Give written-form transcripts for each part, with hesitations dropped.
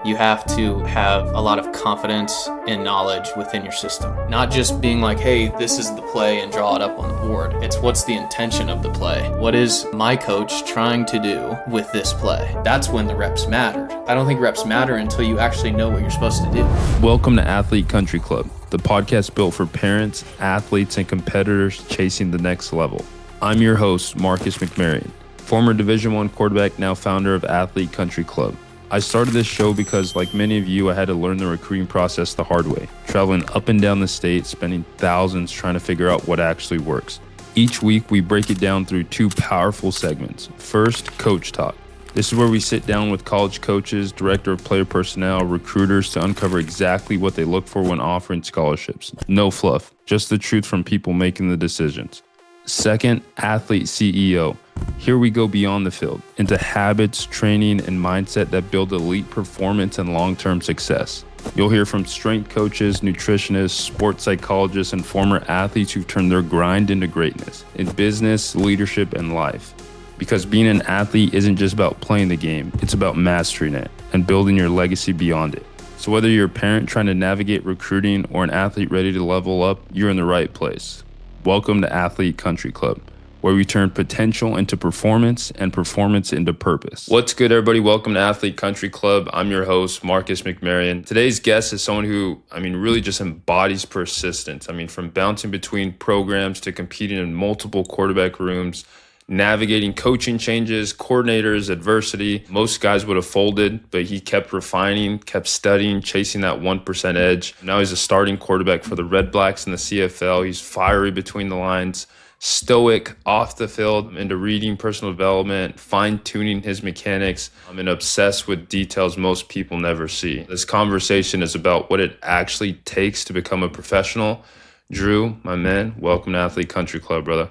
You have to have a lot of confidence and knowledge within your system. Not just being like, hey, this is the play and draw it up on the board. It's what's the intention of the play? What is my coach trying to do with this play? That's when the reps matter. I don't think reps matter until you actually know what you're supposed to do. Welcome to Athlete Country Club, the podcast built for parents, athletes, and competitors chasing the next level. I'm your host, Marcus McMarion, former Division I quarterback, now founder of Athlete Country Club. I started this show because, like many of you, I had to learn the recruiting process the hard way, traveling up and down the state, spending thousands trying to figure out what actually works. Each week, we break it down through two powerful segments. First, Coach Talk. This is where we sit down with college coaches, director of player personnel, recruiters to uncover exactly what they look for when offering scholarships. No fluff, just the truth from people making the decisions. Second, Athlete CEO. Here we go beyond the field, into habits, training, and mindset that build elite performance and long-term success. You'll hear from strength coaches, nutritionists, sports psychologists, and former athletes who've turned their grind into greatness in business, leadership, and life. Because being an athlete isn't just about playing the game, it's about mastering it and building your legacy beyond it. So whether you're a parent trying to navigate recruiting or an athlete ready to level up, you're in the right place. Welcome to Athlete Country Club, where we turn potential into performance and performance into purpose. What's good, everybody? Welcome to Athlete Country Club. I'm your host, Marcus McMarion. Today's guest is someone who, really just embodies persistence. From bouncing between programs to competing in multiple quarterback rooms, navigating coaching changes, coordinators, adversity. Most guys would have folded, but he kept refining, kept studying, chasing that 1% edge. Now he's a starting quarterback for the Red Blacks in the CFL. He's fiery between the lines, stoic off the field, into reading, personal development, fine-tuning his mechanics, and obsessed with details most people never see. This conversation is about what it actually takes to become a professional. Dru, my man, welcome to Athlete Country Club, brother.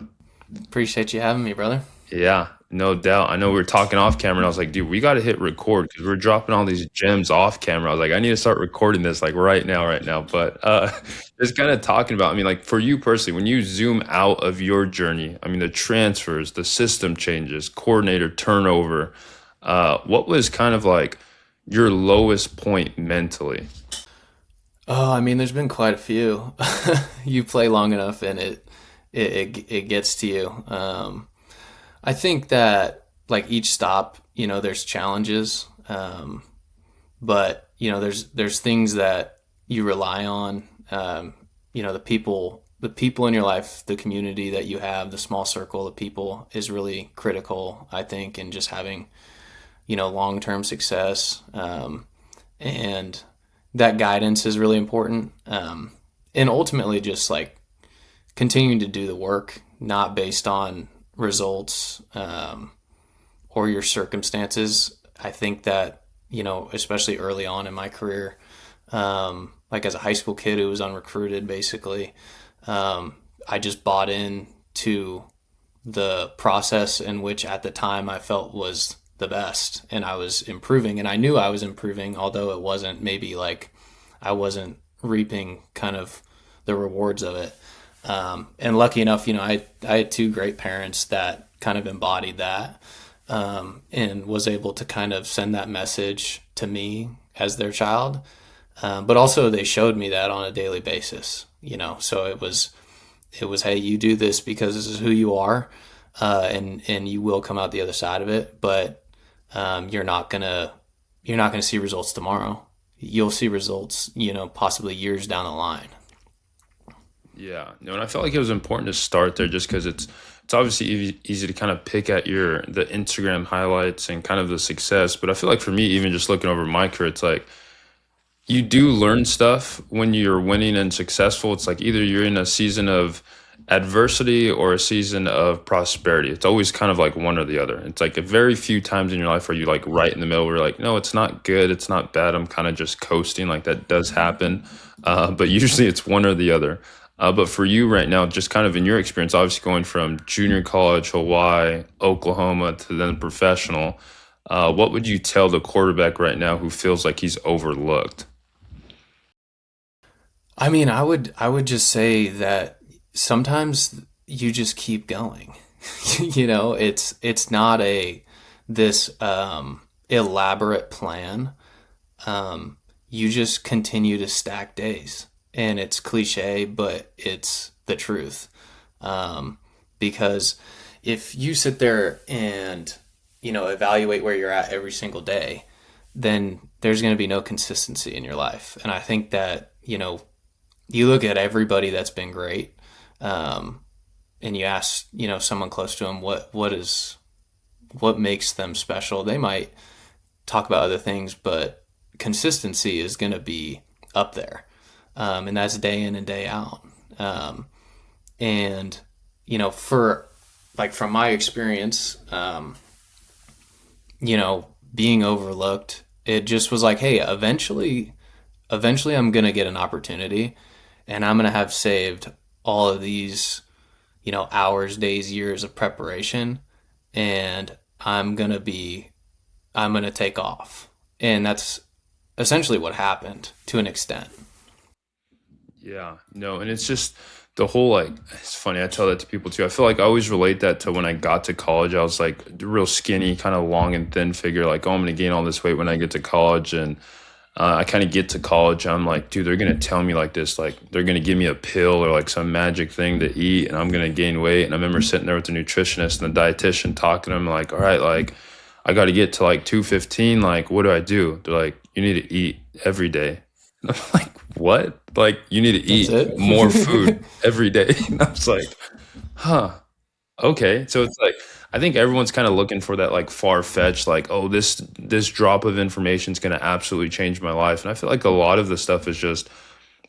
Appreciate you having me, brother. Yeah, no doubt. I know we were talking off camera and I was like, dude, we got to hit record because we're dropping all these gems off camera. I was like, I need to start recording this like right now. But just kind of talking about, for you personally, when you zoom out of your journey, the transfers, the system changes, coordinator turnover, what was kind of like your lowest point mentally? Oh, there's been quite a few. You play long enough and it gets to you. I think that like each stop, there's challenges, but there's things that you rely on. The people in your life, the community that you have, the small circle of people is really critical, I think, in just having, long-term success. And that guidance is really important. And ultimately just like continuing to do the work, not based on results or your circumstances. I think that, especially early on in my career, like as a high school kid who was unrecruited, basically, I just bought into the process in which at the time I felt was the best, and I was improving, and I knew I was improving, although it wasn't maybe like I wasn't reaping kind of the rewards of it. And lucky enough, I had two great parents that kind of embodied that, and was able to kind of send that message to me as their child. But also they showed me that on a daily basis, so it was, hey, you do this because this is who you are, and you will come out the other side of it. But, you're not gonna see results tomorrow. You'll see results, possibly years down the line. Yeah, and I felt like it was important to start there just because it's obviously easy to kind of pick at the Instagram highlights and kind of the success. But I feel like for me, even just looking over my career, it's like you do learn stuff when you're winning and successful. It's like either you're in a season of adversity or a season of prosperity. It's always kind of like one or the other. It's like a very few times in your life where you like right in the middle where you're like, no, it's not good, it's not bad, I'm kind of just coasting. Like that does happen, but usually it's one or the other. But for you right now, just kind of in your experience, obviously going from junior college, Hawaii, Oklahoma to then professional, what would you tell the quarterback right now who feels like he's overlooked? I would just say that sometimes you just keep going. It's not this elaborate plan. you just continue to stack days. And it's cliche, but it's the truth. Because if you sit there and, evaluate where you're at every single day, then there's going to be no consistency in your life. And I think that, you look at everybody that's been great, and you ask, someone close to them, what makes them special? They might talk about other things, but consistency is going to be up there. And that's day in and day out. And, for like from my experience, being overlooked, it just was like, hey, eventually I'm going to get an opportunity and I'm going to have saved all of these, hours, days, years of preparation, and I'm going to take off. And that's essentially what happened to an extent. Yeah, no, and it's just the whole like it's funny. I tell that to people too. I feel like I always relate that to when I got to college. I was like real skinny, kind of long and thin figure. Like, oh, I'm gonna gain all this weight when I get to college, and I kind of get to college. I'm like, dude, they're gonna tell me like this, like they're gonna give me a pill or like some magic thing to eat, and I'm gonna gain weight. And I remember sitting there with the nutritionist and the dietitian talking to him like, all right, like I got to get to like 215. Like, what do I do? They're like, you need to eat every day. And I'm like, what? Like, you need to That's eat more it. food every day. And I was like, huh, okay. So it's like, I think everyone's kind of looking for that like far fetched, like, oh, this drop of information is going to absolutely change my life. And I feel like a lot of the stuff is just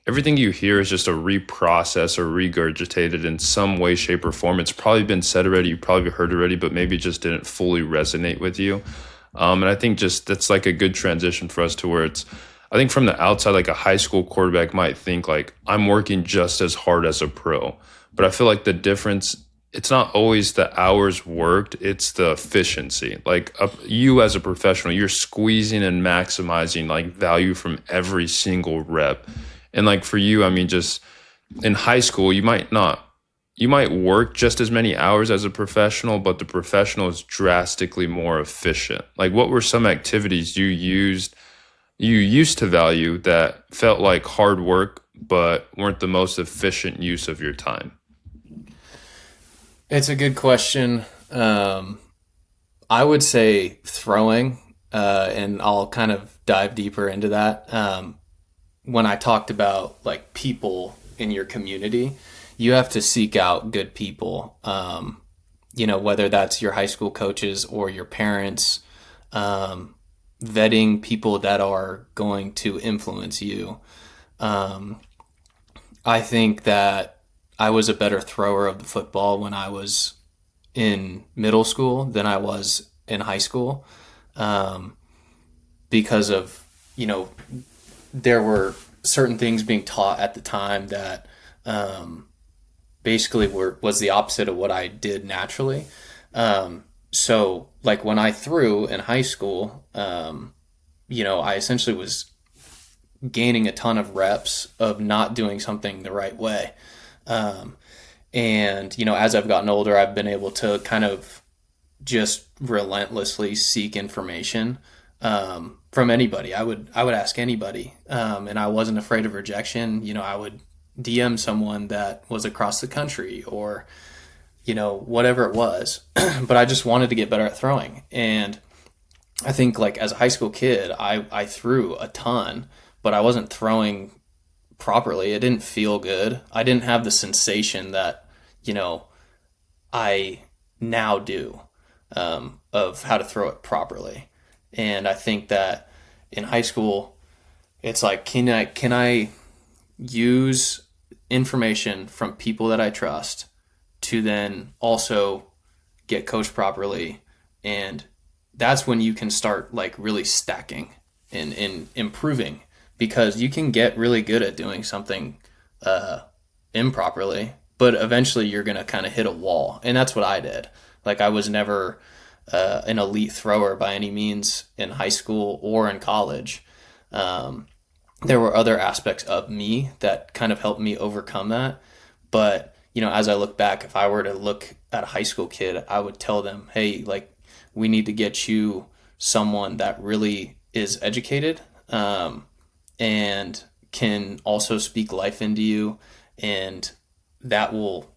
everything you hear is just a reprocess or regurgitated in some way, shape, or form. It's probably been said already, you probably heard already, but maybe it just didn't fully resonate with you. And I think just that's like a good transition for us to where it's, I think from the outside, like a high school quarterback might think like I'm working just as hard as a pro. But I feel like the difference, it's not always the hours worked, it's the efficiency. Like you as a professional, you're squeezing and maximizing like value from every single rep. And like for you, I mean, just in high school, you might work just as many hours as a professional, but the professional is drastically more efficient. Like what were some activities you used to value that felt like hard work, but weren't the most efficient use of your time? It's a good question. I would say throwing, and I'll kind of dive deeper into that. When I talked about like people in your community, you have to seek out good people. Whether that's your high school coaches or your parents, vetting people that are going to influence you. I think that I was a better thrower of the football when I was in middle school than I was in high school, um, because of, you know, there were certain things being taught at the time that um, basically was the opposite of what I did naturally. So like when I threw in high school, I essentially was gaining a ton of reps of not doing something the right way. Um, and, as I've gotten older, I've been able to kind of just relentlessly seek information from anybody. I would ask anybody, and I wasn't afraid of rejection. I would DM someone that was across the country or whatever it was, but I just wanted to get better at throwing. And I think like as a high school kid, I threw a ton, but I wasn't throwing properly. It didn't feel good. I didn't have the sensation that, I now do, of how to throw it properly. And I think that in high school, it's like, can I use information from people that I trust to then also get coached properly? And that's when you can start like really stacking and improving, because you can get really good at doing something improperly, but eventually you're going to kind of hit a wall. And that's what I did. Like I was never an elite thrower by any means in high school or in college. Um, there were other aspects of me that kind of helped me overcome that. But, as I look back, if I were to look at a high school kid, I would tell them, hey, like, we need to get you someone that really is educated, and can also speak life into you, and that will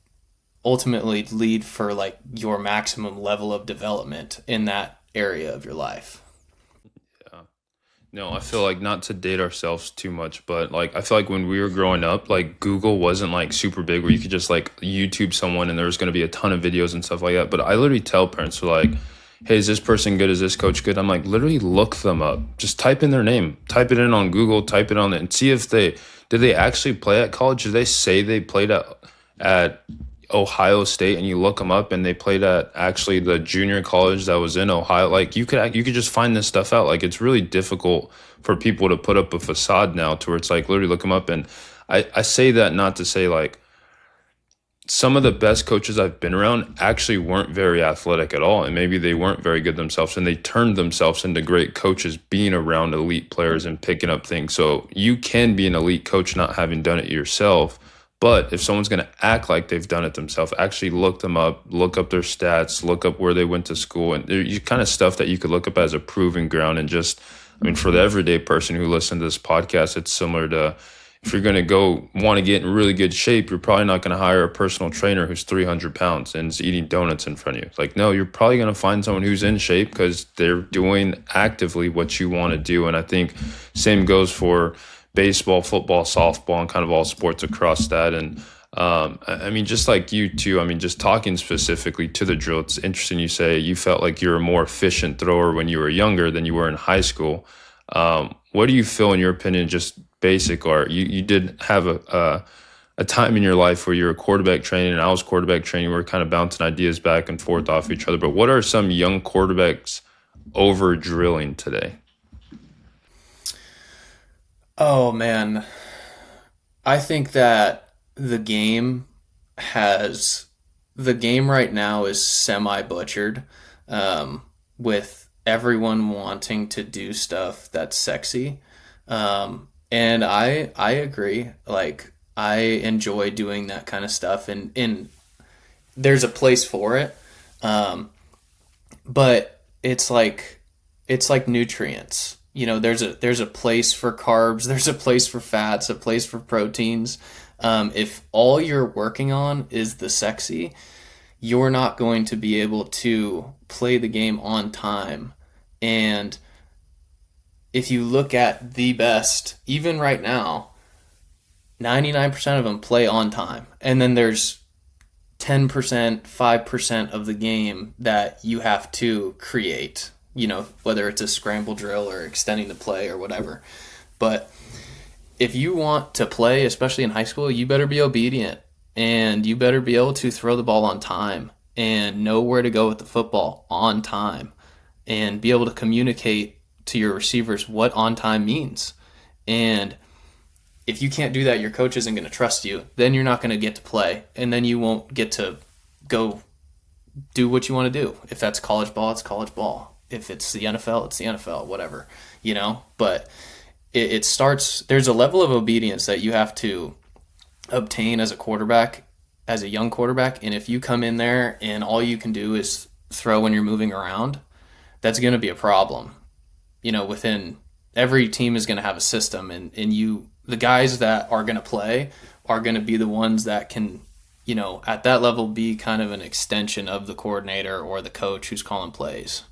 ultimately lead for like your maximum level of development in that area of your life. Yeah. No, I feel like not to date ourselves too much, but like I feel like when we were growing up, like Google wasn't like super big where you could just like YouTube someone and there's going to be a ton of videos and stuff like that. But I literally tell parents like, "Hey, is this person good? Is this coach good?" I'm like, literally look them up. Just type in their name, type it in on Google, type it on it, and see if they actually play at college. Did they say they played at Ohio State, and you look them up and they played at actually the junior college that was in Ohio. Like you could just find this stuff out. Like it's really difficult for people to put up a facade now to where it's like literally look them up. And I say that not to say like some of the best coaches I've been around actually weren't very athletic at all, and maybe they weren't very good themselves, and they turned themselves into great coaches being around elite players and picking up things. So you can be an elite coach not having done it yourself, but if someone's going to act like they've done it themselves, actually look them up, look up their stats, look up where they went to school, and there's kind of stuff that you could look up as a proving ground. And just, I mean, for the everyday person who listens to this podcast, it's similar to if you're going to go want to get in really good shape, you're probably not going to hire a personal trainer who's 300 pounds and is eating donuts in front of you. It's like, no, you're probably going to find someone who's in shape because they're doing actively what you want to do. And I think same goes for baseball, football, softball, and kind of all sports across that. And I mean, just like you too, I mean, just talking specifically to the drill, it's interesting you say you felt like you were a more efficient thrower when you were younger than you were in high school. What do you feel, in your opinion, just basic, or you did have a time in your life where you were quarterback training and I was quarterback training, we were kind of bouncing ideas back and forth off each other. But what are some young quarterbacks over drilling today? Oh man, I think that has the game right now is semi butchered, with everyone wanting to do stuff that's sexy. And I agree. Like I enjoy doing that kind of stuff, and there's a place for it. Um, but it's like nutrients. You know, there's a place for carbs, there's a place for fats, a place for proteins. If all you're working on is the sexy, you're not going to be able to play the game on time. And if you look at the best, even right now, 99% of them play on time. And then there's 10%, 5% of the game that you have to create, whether it's a scramble drill or extending the play or whatever. But if you want to play, especially in high school, you better be obedient and you better be able to throw the ball on time and know where to go with the football on time and be able to communicate to your receivers what on time means. And if you can't do that, your coach isn't going to trust you. Then you're not going to get to play, and then you won't get to go do what you want to do. If that's college ball, it's college ball. If it's the NFL, it's the NFL, whatever, But it starts, there's a level of obedience that you have to obtain as a quarterback, as a young quarterback. And if you come in there and all you can do is throw when you're moving around, that's going to be a problem. Within every team is going to have a system, and the guys that are going to play are going to be the ones that can, at that level be kind of an extension of the coordinator or the coach who's calling plays.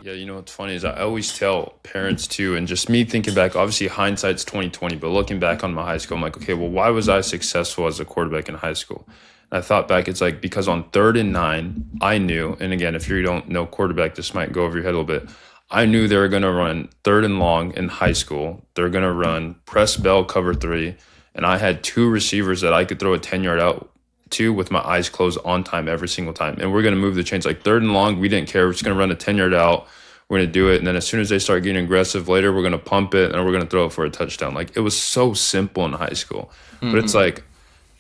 Yeah, what's funny is I always tell parents too, and just me thinking back, obviously hindsight's 2020, but looking back on my high school, I'm like, okay, well, why was I successful as a quarterback in high school? And I thought back, it's like because on 3rd and 9, I knew, and again, if you don't know quarterback, this might go over your head a little bit. I knew they were going to run 3rd and long in high school. They're going to run press bell cover 3, and I had 2 receivers that I could throw a 10-yard out to with my eyes closed on time every single time. And we're going to move the chains like 3rd and long. We didn't care. We're just going to run a 10-yard out. We're going to do it. And then as soon as they start getting aggressive later, we're going to pump it and we're going to throw it for a touchdown. Like it was so simple in high school. Mm-hmm. But it's like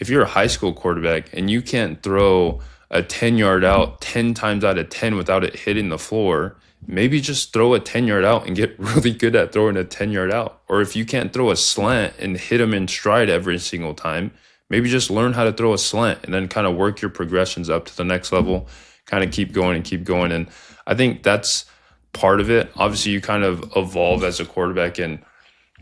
if you're a high school quarterback and you can't throw a 10-yard out 10 times out of 10 without it hitting the floor, maybe just throw a 10-yard out and get really good at throwing a 10-yard out. Or if you can't throw a slant and hit them in stride every single time, maybe just learn how to throw a slant and then kind of work your progressions up to the next level, kind of keep going and keep going. And I think that's part of it. Obviously, you kind of evolve as a quarterback, and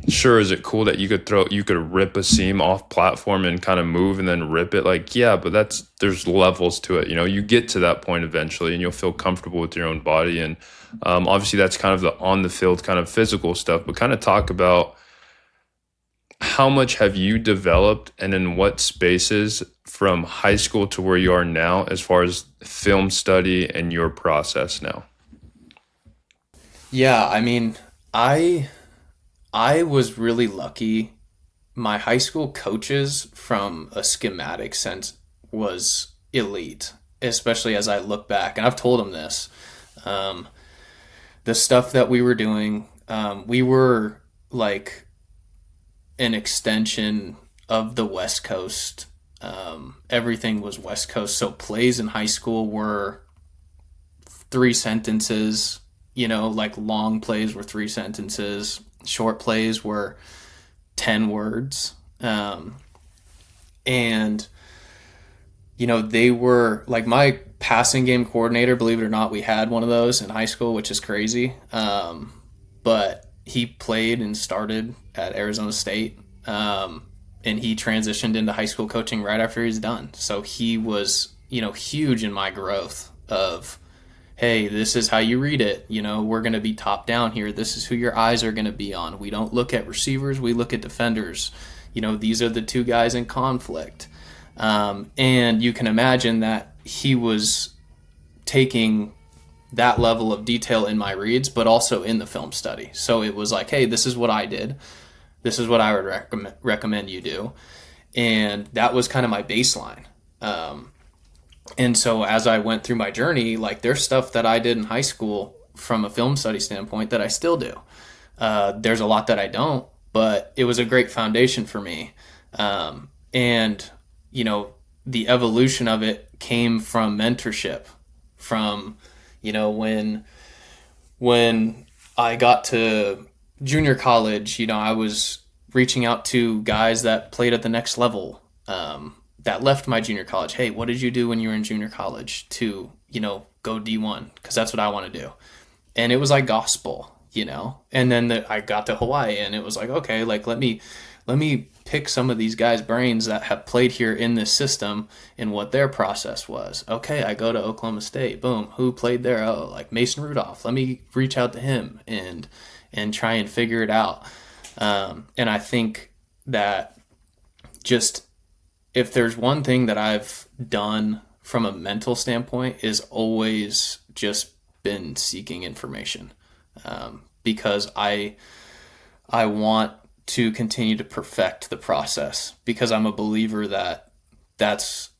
sure, is it cool that you could rip a seam off platform and kind of move and then rip it? Like, yeah, but there's levels to it. You get to that point eventually, and you'll feel comfortable with your own body. And obviously, that's kind of the on the field kind of physical stuff. But kind of talk about how much have you developed, and in what spaces from high school to where you are now, as far as film study and your process now? Yeah, I mean, I was really lucky. My high school coaches, from a schematic sense, was elite, especially as I look back. And I've told them this. Um, the stuff that we were doing, we were like an extension of the West Coast. Everything was West Coast. So plays in high school were 3 sentences, like long plays were 3 sentences, short plays were 10 words. And, they were like my passing game coordinator, believe it or not, we had one of those in high school, which is crazy. But he played and started at Arizona State. And he transitioned into high school coaching right after he's done. So he was, huge in my growth of, hey, this is how you read it. We're going to be top down here. This is who your eyes are going to be on. We don't look at receivers. We look at defenders. These are the two guys in conflict. And you can imagine that he was taking that level of detail in my reads, but also in the film study. So it was like, hey, this is what I did. This is what I would recommend you do. And that was kind of my baseline. And so as I went through my journey, like there's stuff that I did in high school from a film study standpoint that I still do. There's a lot that I don't, but it was a great foundation for me. And, the evolution of it came from mentorship, from, when I got to junior college, I was reaching out to guys that played at the next level, that left my junior college. Hey, what did you do when you were in junior college to, go D1? Because that's what I want to do. And it was like gospel, and then I got to Hawaii, and it was like, okay, like let me pick some of these guys' brains that have played here in this system and what their process was. Okay, I go to Oklahoma State. Boom, who played there? Oh, like Mason Rudolph. Let me reach out to him and try and figure it out. And I think that just if there's one thing that I've done from a mental standpoint is always just been seeking information, because I want to continue to perfect the process, because I'm a believer that that's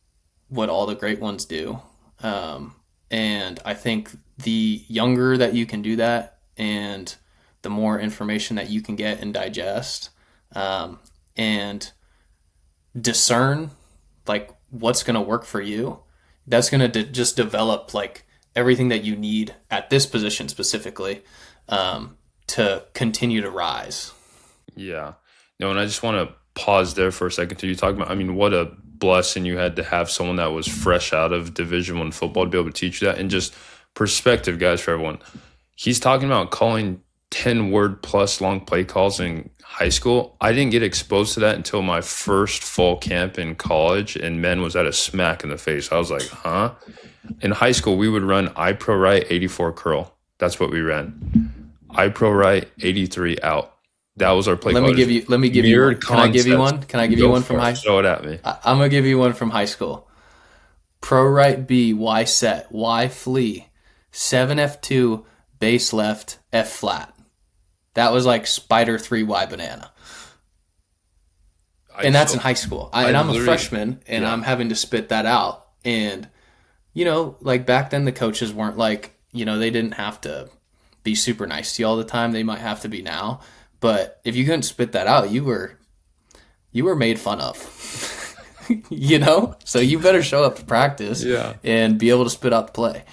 what all the great ones do. And I think the younger that you can do that, and the more information that you can get and digest, and discern like what's going to work for you, that's going to just develop like everything that you need at this position specifically, to continue to rise. Yeah. No, and I just want to pause there for a second till you talk about, what a blessing you had to have someone that was fresh out of Division I football to be able to teach you that. And just perspective, guys, for everyone. He's talking about calling 10-word plus long play calls in high school. I didn't get exposed to that until my first fall camp in college, and men was at a smack in the face. I was like, huh? In high school, we would run I pro right 84 curl. That's what we ran. I pro right 83 out. That was our play. Let me give you one. Can I give you one? Can I give you one from high school? Throw it at me. I'm going to give you one from high school. Pro right B, Y set, Y flee, 7F2, base left, F flat. That was like spider 3, Y banana. And that's in high school. And I'm a freshman, and I'm having to spit that out. And, like back then the coaches weren't like, they didn't have to be super nice to you all the time. They might have to be now. But if you couldn't spit that out, you were made fun of, so you better show up to practice and be able to spit out the play.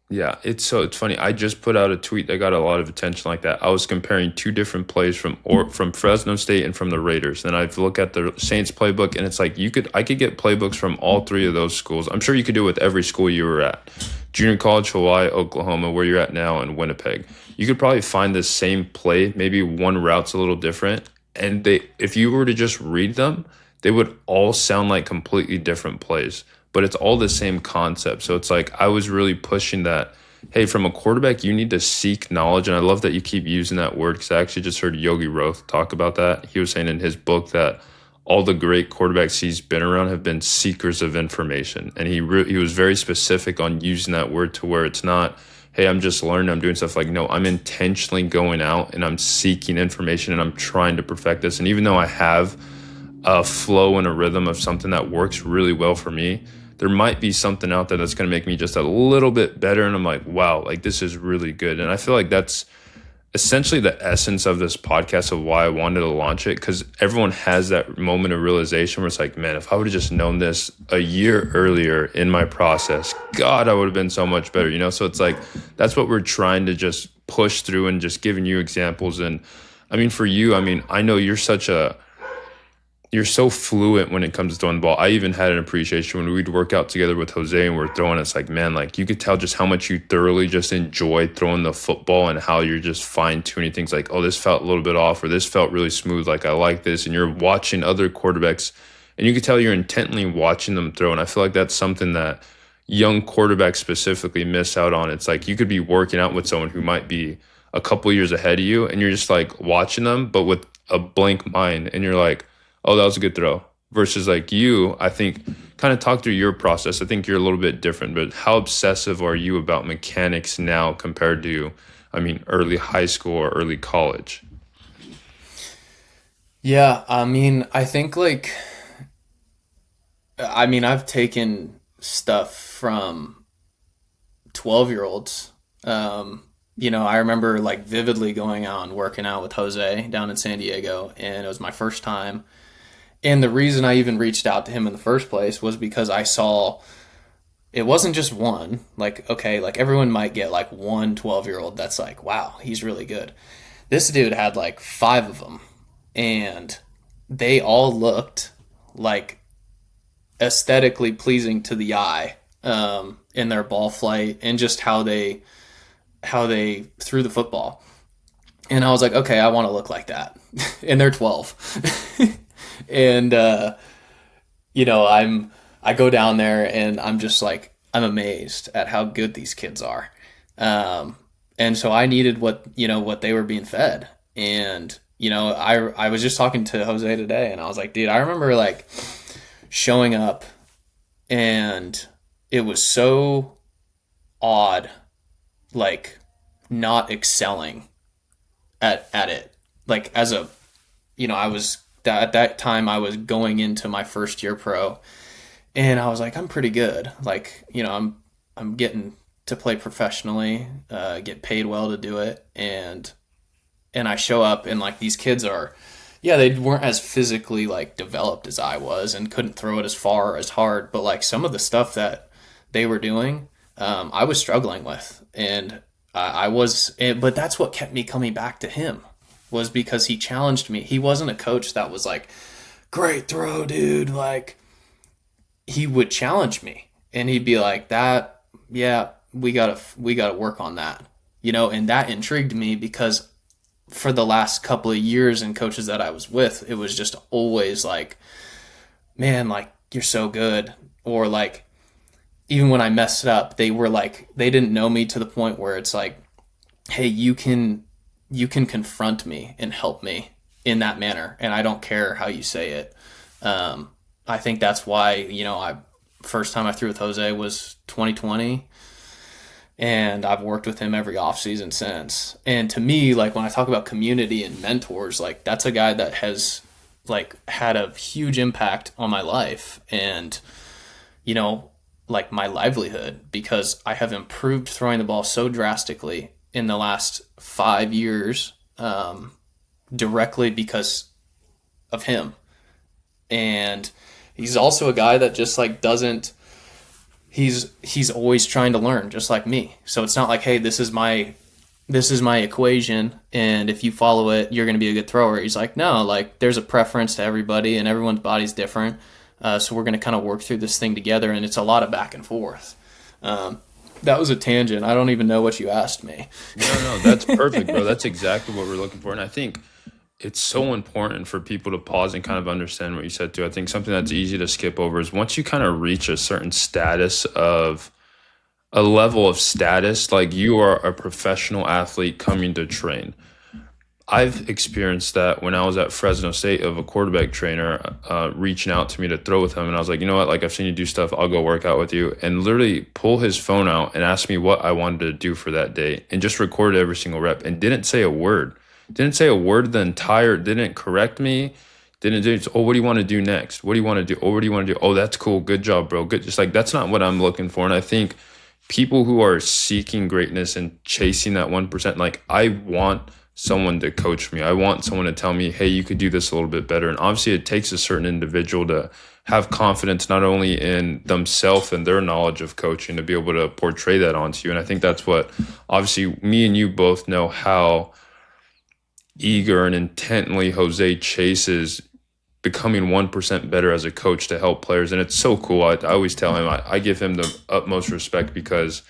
Yeah, it's funny. I just put out a tweet that got a lot of attention like that. I was comparing two different plays from Fresno State and from the Raiders. Then I've looked at the Saints playbook, and it's like I could get playbooks from all three of those schools. I'm sure you could do it with every school you were at. junior college, Hawaii, Oklahoma, where you're at now, and Winnipeg. You could probably find the same play, maybe one route's a little different, and if you were to just read them, they would all sound like completely different plays, but it's all the same concept. So it's like I was really pushing that. Hey, from a quarterback, you need to seek knowledge. And I love that you keep using that word because I actually just heard Yogi Roth talk about that. He was saying in his book that all the great quarterbacks he's been around have been seekers of information. And he was very specific on using that word to where it's not, hey, I'm just learning, I'm doing stuff. Like, no, I'm intentionally going out and I'm seeking information and I'm trying to perfect this. And even though I have a flow and a rhythm of something that works really well for me, there might be something out there that's going to make me just a little bit better. And I'm like, wow, like this is really good. And I feel like that's essentially the essence of this podcast of why I wanted to launch it. Cause everyone has that moment of realization where it's like, man, if I would have just known this a year earlier in my process, God, I would have been so much better, you know? So it's like, that's what we're trying to just push through and just giving you examples. And I mean, for you, I mean, I know you're so fluent when it comes to throwing the ball. I even had an appreciation when we'd work out together with Jose and we're throwing. It's like, man, like you could tell just how much you thoroughly just enjoy throwing the football and how you're just fine tuning things like, oh, this felt a little bit off or this felt really smooth. Like I like this. And you're watching other quarterbacks and you could tell you're intently watching them throw. And I feel like that's something that young quarterbacks specifically miss out on. It's like you could be working out with someone who might be a couple years ahead of you and you're just like watching them, but with a blank mind. And you're like, oh, that was a good throw. Versus like you, I think, kind of talk through your process. I think you're a little bit different, but how obsessive are you about mechanics now compared to, I mean, early high school or early college? Yeah, I mean, I think I've taken stuff from 12-year-olds. I remember like vividly going out and working out with Jose down in San Diego, and it was my first time. And the reason I even reached out to him in the first place was because I saw it wasn't just one. Like, okay, like everyone might get like one 12-year-old that's like, wow, he's really good. This dude had like 5 of them, and they all looked like aesthetically pleasing to the eye in their ball flight and just how they threw the football. And I was like, okay, I want to look like that. And they're 12. And I go down there and I'm just like, I'm amazed at how good these kids are. And so I needed what they were being fed. And I was just talking to Jose today and I was like, dude, I remember like showing up and it was so odd, like not excelling at it. Like as a, I was at that time I was going into my first year pro and I was like, I'm pretty good. Like, I'm getting to play professionally, get paid well to do it. And I show up and like these kids are, yeah, they weren't as physically like developed as I was and couldn't throw it as far or as hard. But like some of the stuff that they were doing, I was struggling with. And but that's what kept me coming back to him, was because he challenged me. He wasn't a coach that was like, great throw, dude. Like, he would challenge me and he'd be like, that, yeah, we gotta work on that, and that intrigued me because for the last couple of years and coaches that I was with, it was just always like, man, like, you're so good. Or like, even when I messed up, they were like, they didn't know me to the point where it's like, hey, you can confront me and help me in that manner. And I don't care how you say it. I think that's why, first time I threw with Jose was 2020 and I've worked with him every offseason since. And to me, like when I talk about community and mentors, like that's a guy that has like had a huge impact on my life and, like my livelihood, because I have improved throwing the ball so drastically in the last 5 years, directly because of him. And he's also a guy that just like he's always trying to learn just like me. So it's not like, hey, this is my equation and if you follow it, you're going to be a good thrower. He's like, no, like there's a preference to everybody and everyone's body's different. So we're going to kind of work through this thing together, and it's a lot of back and forth. That was a tangent. I don't even know what you asked me. No, that's perfect, bro. That's exactly what we're looking for. And I think it's so important for people to pause and kind of understand what you said too. I think something that's easy to skip over is once you kind of reach a certain status of a level of status, like you are a professional athlete coming to train. I've experienced that when I was at Fresno State of a quarterback trainer reaching out to me to throw with him. And I was like, you know what? Like, I've seen you do stuff. I'll go work out with you. And literally pull his phone out and ask me what I wanted to do for that day and just recorded every single rep and didn't say a word. Didn't say a word the entire, didn't correct me. Didn't do, oh, what do you want to do next? What do you want to do? Oh, what do you want to do? Oh, that's cool. Good job, bro. Good. Just like, that's not what I'm looking for. And I think people who are seeking greatness and chasing that 1%, like I want someone to coach me. I want someone to tell me, hey, you could do this a little bit better. And obviously it takes a certain individual to have confidence not only in themselves and their knowledge of coaching to be able to portray that onto you. And I think that's what obviously me and you both know how eager and intently Jose chases becoming 1% better as a coach to help players. And it's so cool. I always tell him, I give him the utmost respect because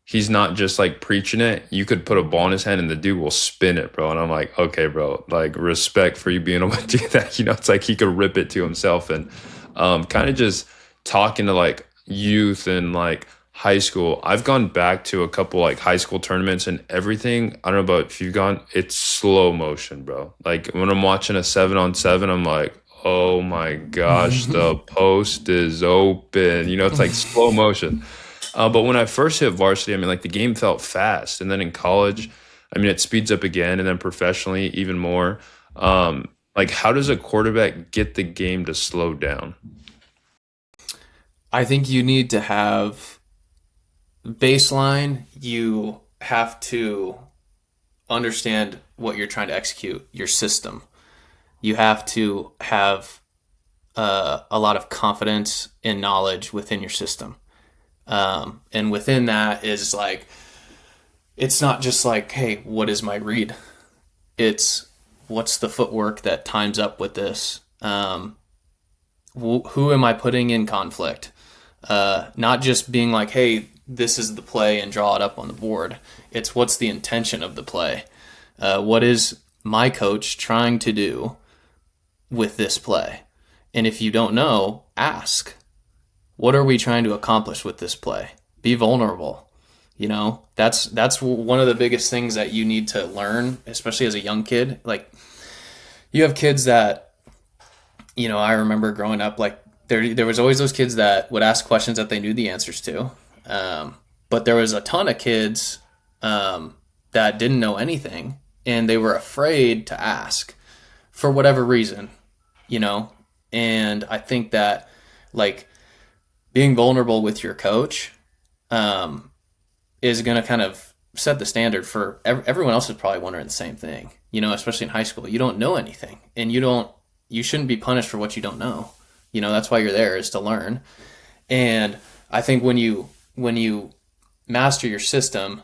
he's not just like preaching it. You could put a ball in his hand and the dude will spin it, bro. And I'm like, okay, bro, like respect for you being able to do that. You know, it's like he could rip it to himself. And kind of just talking to like youth and like high school. I've gone back to a couple like high school tournaments and everything. I don't know about if you've gone, it's slow motion, bro. Like when I'm watching a 7-on-7, I'm like, oh my gosh, the post is open. You know, it's like slow motion. But when I first hit varsity, I mean, like the game felt fast. And then in college, I mean, it speeds up again. And then professionally, even more. Like, how does a quarterback get the game to slow down? I think you need to have baseline. You have to understand what you're trying to execute, your system. You have to have a lot of confidence and knowledge within your system. And within that is like, it's not just like, hey, what is my read? It's what's the footwork that times up with this? Who am I putting in conflict? Not just being like, hey, this is the play and draw it up on the board. It's what's the intention of the play? What is my coach trying to do with this play? And if you don't know, ask. What are we trying to accomplish with this play? Be vulnerable. You know, that's one of the biggest things that you need to learn, especially as a young kid. Like, you have kids that, you know, I remember growing up, like there was always those kids that would ask questions that they knew the answers to. But there was a ton of kids that didn't know anything and they were afraid to ask for whatever reason, you know? And I think that, like, being vulnerable with your coach is going to kind of set the standard for everyone else is probably wondering the same thing, you know, especially in high school. You don't know anything and you shouldn't be punished for what you don't know. You know, that's why you're there, is to learn. And I think when you master your system,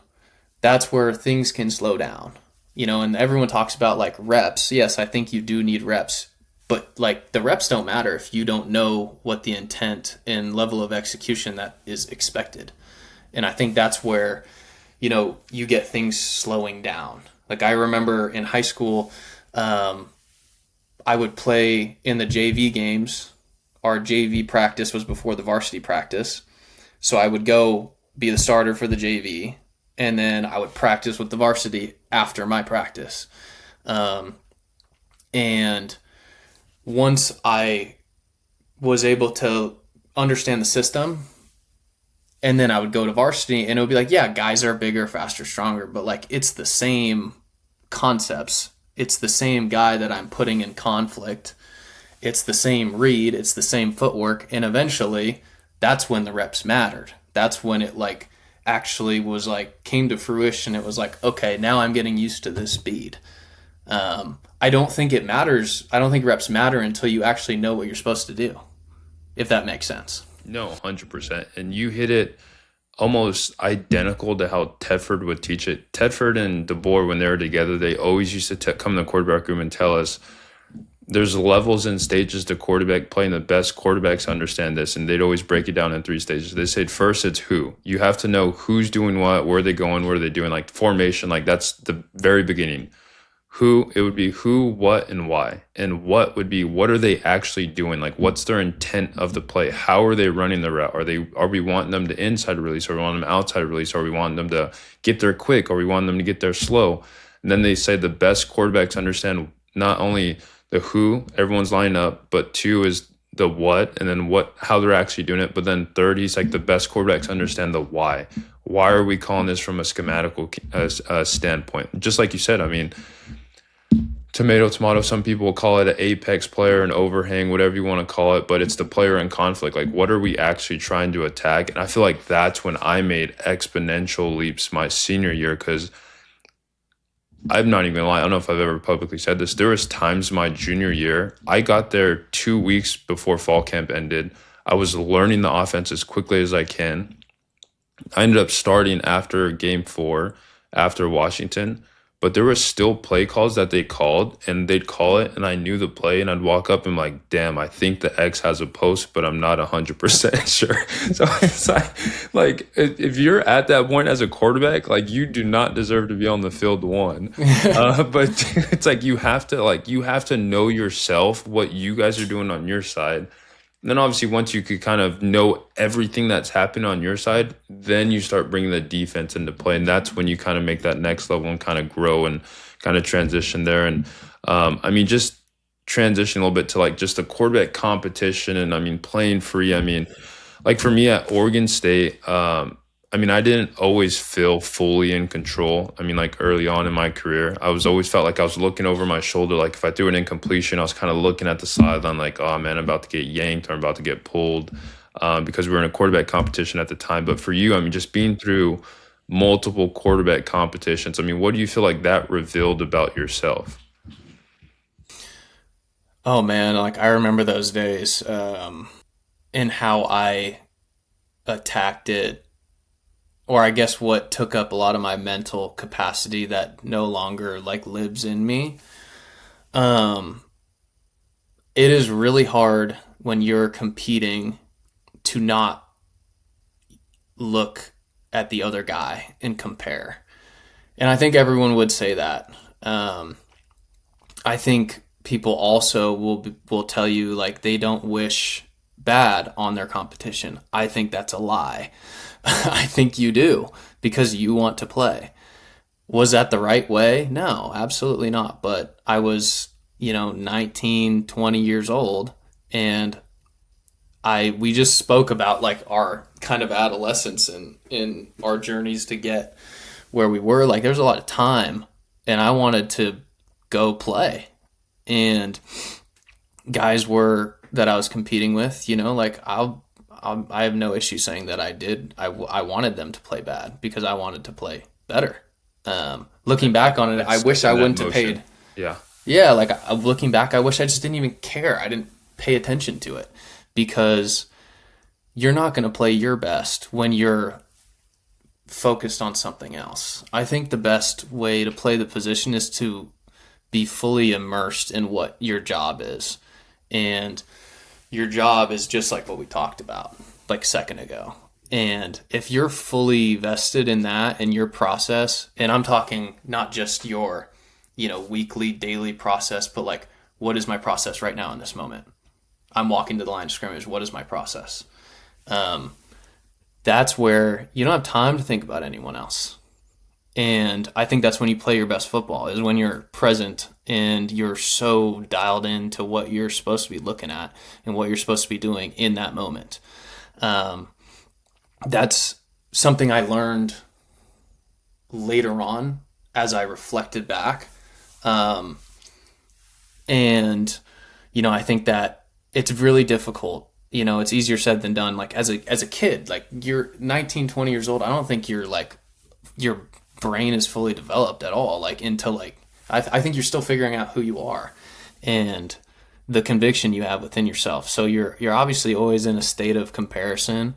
that's where things can slow down, you know, and everyone talks about like reps. Yes, I think you do need reps, but like the reps don't matter if you don't know what the intent and level of execution that is expected. And I think that's where, you know, you get things slowing down. Like I remember in high school, I would play in the JV games. Our JV practice was before the varsity practice. So I would go be the starter for the JV, and then I would practice with the varsity after my practice. And once I was able to understand the system, and then I would go to varsity and it would be like, yeah, guys are bigger, faster, stronger, but like it's the same concepts. It's the same guy that I'm putting in conflict. It's the same read. It's the same footwork. And eventually that's when the reps mattered. That's when it like actually was like came to fruition. It was like, okay, now I'm getting used to this speed. I don't think it matters. I don't think reps matter until you actually know what you're supposed to do, if that makes sense. No, 100%. And you hit it almost identical to how Tedford would teach it. Tedford and DeBoer, when they were together, they always used to come in the quarterback room and tell us, there's levels and stages to quarterback play, and the best quarterbacks understand this, and they'd always break it down in 3 stages. They said first it's who. You have to know who's doing what, where are they going, what are they doing, like formation, like that's the very beginning. Who, it would be who, what, and why. And what would be what are they actually doing? Like what's their intent of the play? How are they running the route? Are we wanting them to inside release? Are we wanting them outside release? Are we wanting them to get there quick? Are we wanting them to get there slow? And then they say the best quarterbacks understand not only the who, everyone's lining up, but two is the what, and then how they're actually doing it. But then third, he's like the best quarterbacks understand the why. Why are we calling this from a schematical standpoint? Just like you said, I mean, tomato, some people will call it an apex player, an overhang, whatever you want to call it, but it's the player in conflict. Like, what are we actually trying to attack? And I feel like that's when I made exponential leaps my senior year, because I'm not even gonna lie, I don't know if I've ever publicly said this. There was times my junior year, I got there 2 weeks before fall camp ended. I was learning the offense as quickly as I can. I ended up starting after game 4, after Washington, but there were still play calls that they called, and they'd call it, and I knew the play, and I'd walk up and like, damn, I think the X has a post, but I'm not 100% sure. So it's like if you're at that point as a quarterback, like you do not deserve to be on the field one. But it's like you have to know yourself, what you guys are doing on your side. And then obviously once you could kind of know everything that's happening on your side, then you start bringing the defense into play. And that's when you kind of make that next level and kind of grow and kind of transition there. And I mean, just transition a little bit to like just the quarterback competition and I mean, playing free. I mean, like for me at Oregon State, I mean, I didn't always feel fully in control. I mean, like early on in my career, I was always felt like I was looking over my shoulder. Like if I threw an incompletion, I was kind of looking at the sideline like, oh man, I'm about to get yanked or I'm about to get pulled because we were in a quarterback competition at the time. But for you, I mean, just being through multiple quarterback competitions, I mean, what do you feel like that revealed about yourself? Oh man, like I remember those days, and how I attacked it, or I guess what took up a lot of my mental capacity that no longer like lives in me. Um, it is really hard when you're competing to not look at the other guy and compare. And I think everyone would say that. I think people also will tell you like they don't wish bad on their competition. I think that's a lie. I think you do because you want to play. Was that the right way? No, absolutely not. But I was, 19, 20 years old, and we just spoke about like our kind of adolescence and in our journeys to get where we were. Like there's a lot of time, and I wanted to go play. And guys were that I was competing with, like I have no issue saying that I did. I wanted them to play bad because I wanted to play better. Looking back on it, I wish I wouldn't have paid. Yeah. Yeah, like looking back, I wish I just didn't even care. I didn't pay attention to it because you're not going to play your best when you're focused on something else. I think the best way to play the position is to be fully immersed in what your job is. And your job is just like what we talked about like a second ago. And if you're fully vested in that and your process, and I'm talking not just your, weekly, daily process, but like, what is my process right now in this moment? I'm walking to the line of scrimmage. What is my process? That's where you don't have time to think about anyone else. And I think that's when you play your best football, is when you're present and you're so dialed into what you're supposed to be looking at and what you're supposed to be doing in that moment. That's something I learned later on as I reflected back. And, I think that it's really difficult. It's easier said than done. Like as a kid, like you're 19, 20 years old. I don't think you're like, your brain is fully developed at all. Like into like, I think you're still figuring out who you are and the conviction you have within yourself. So you're obviously always in a state of comparison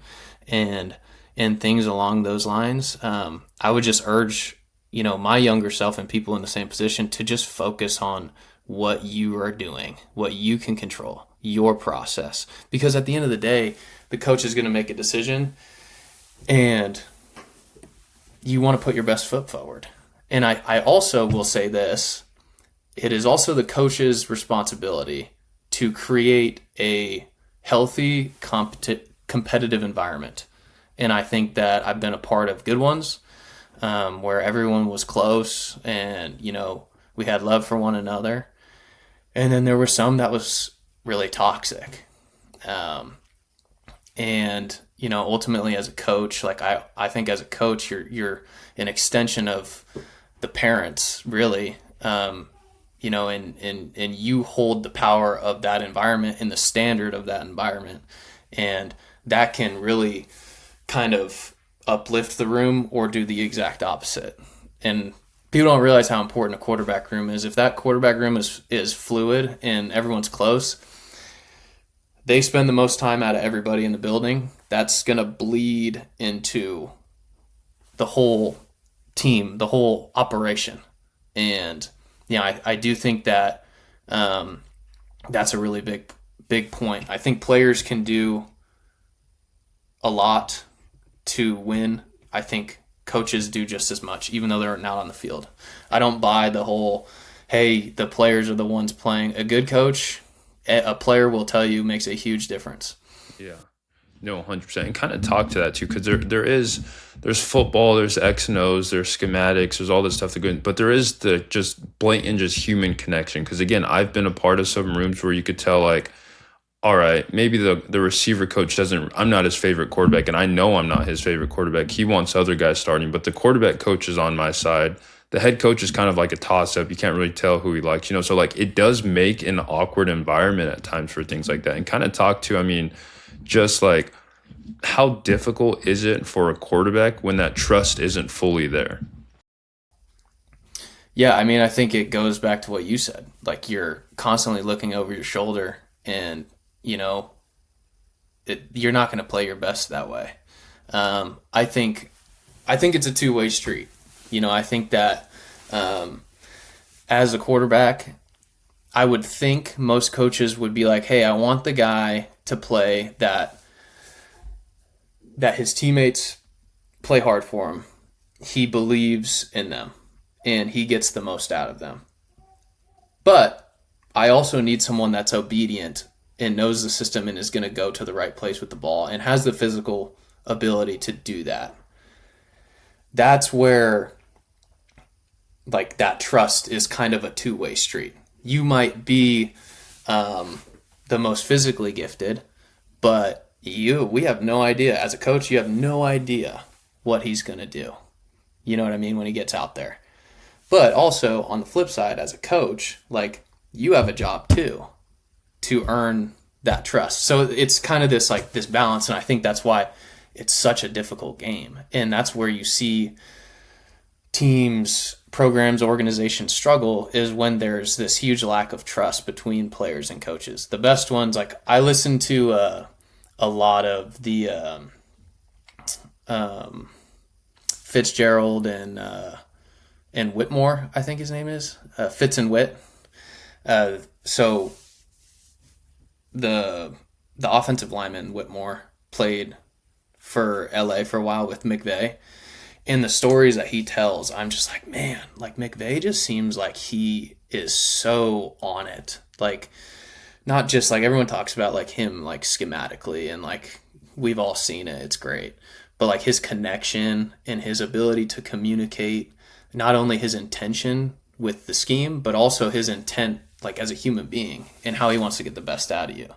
and things along those lines. I would just urge, my younger self and people in the same position to just focus on what you are doing, what you can control, your process. Because at the end of the day, the coach is going to make a decision, and you want to put your best foot forward. And I also will say this, it is also the coach's responsibility to create a healthy, competitive environment. And I think that I've been a part of good ones, where everyone was close and, we had love for one another. And then there were some that was really toxic. And, ultimately as a coach, like I think as a coach, you're an extension of the parents, really. And you hold the power of that environment and the standard of that environment. And that can really kind of uplift the room or do the exact opposite. And people don't realize how important a quarterback room is. If that quarterback room is fluid and everyone's close, they spend the most time out of everybody in the building. That's going to bleed into the whole team, the whole operation. And I do think that that's a really big point. I think players can do a lot to win. I think coaches do just as much, even though they're not on the field. I don't buy the whole, hey, the players are the ones playing. A good coach, a player will tell you, makes a huge difference. Yeah. No, 100%. And kind of talk to that too, because there's football, there's X and O's, there's schematics, there's all this stuff that goes, but there is the just blatant, just human connection. Because again, I've been a part of some rooms where you could tell, like, all right, maybe the receiver coach I'm not his favorite quarterback, and I know I'm not his favorite quarterback. He wants other guys starting, but the quarterback coach is on my side. The head coach is kind of like a toss-up. You can't really tell who he likes, so like it does make an awkward environment at times for things like that. And kind of talk to, just like, how difficult is it for a quarterback when that trust isn't fully there? Yeah, I think it goes back to what you said. Like, you're constantly looking over your shoulder, and you're not going to play your best that way. I think it's a two-way street. I think that as a quarterback, I would think most coaches would be like, hey, I want the guy to play that his teammates play hard for him. He believes in them, and he gets the most out of them. But I also need someone that's obedient and knows the system and is going to go to the right place with the ball and has the physical ability to do that. That's where, like, that trust is kind of a two-way street. You might be the most physically gifted, but we have no idea. As a coach, you have no idea what he's going to do. You know what I mean? When he gets out there. But also, on the flip side, as a coach, like, you have a job too to earn that trust. So it's kind of this balance, and I think that's why it's such a difficult game. And that's where you see teams, programs, organizations struggle, is when there's this huge lack of trust between players and coaches. The best ones, like, I listen to a lot of the Fitzgerald and Whitmore, I think his name is, Fitz and Witt. So the offensive lineman Whitmore played for LA for a while with McVay. And the stories that he tells, I'm just like, man, like, McVay just seems like he is so on it. Like, not just like everyone talks about, like, him, like, schematically, and like we've all seen it, it's great. But like his connection and his ability to communicate not only his intention with the scheme, but also his intent, like, as a human being and how he wants to get the best out of you.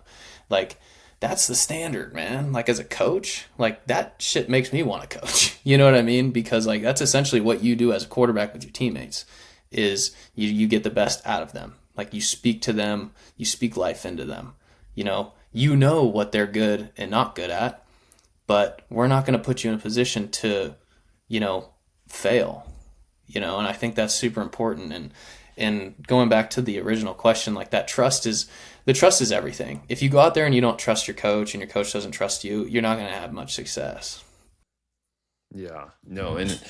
Like, that's the standard, man. Like, as a coach, like, that shit makes me want to coach. You know what I mean? Because, like, that's essentially what you do as a quarterback with your teammates, is you get the best out of them. Like, you speak to them, you speak life into them. You know what they're good and not good at, but we're not going to put you in a position to, fail. And I think that's super important. And going back to the original question, like, the trust is everything. If you go out there and you don't trust your coach and your coach doesn't trust you, you're not going to have much success. Yeah, no. And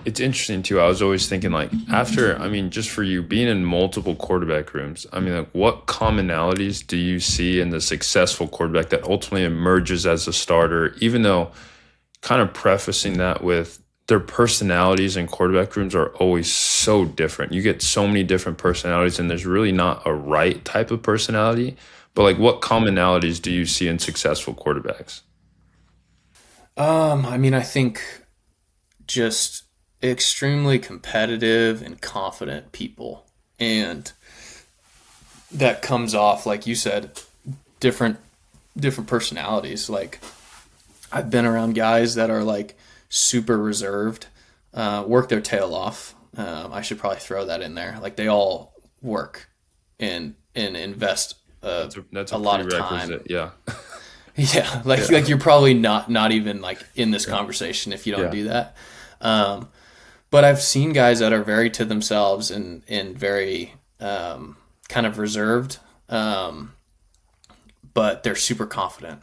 It's interesting too. I was always thinking like after, I mean, just for you being in multiple quarterback rooms, I mean, like what commonalities do you see in the successful quarterback that ultimately emerges as a starter, even though kind of prefacing that with their personalities in quarterback rooms are always so different. You get so many different personalities and there's really not a right type of personality. But like what commonalities do you see in successful quarterbacks? I mean, I think just extremely competitive and confident people. And that comes off, like you said, different different personalities. Like I've been around guys that are like super reserved, work their tail off. I should probably throw that in there. Like they all work and invest That's a a lot of time. prerequisite. Yeah. Yeah, Yeah. like you're probably not even like in this Yeah. conversation if you don't Yeah. do that. Um, but I've seen guys that are very to themselves and very kind of reserved, um, but they're super confident.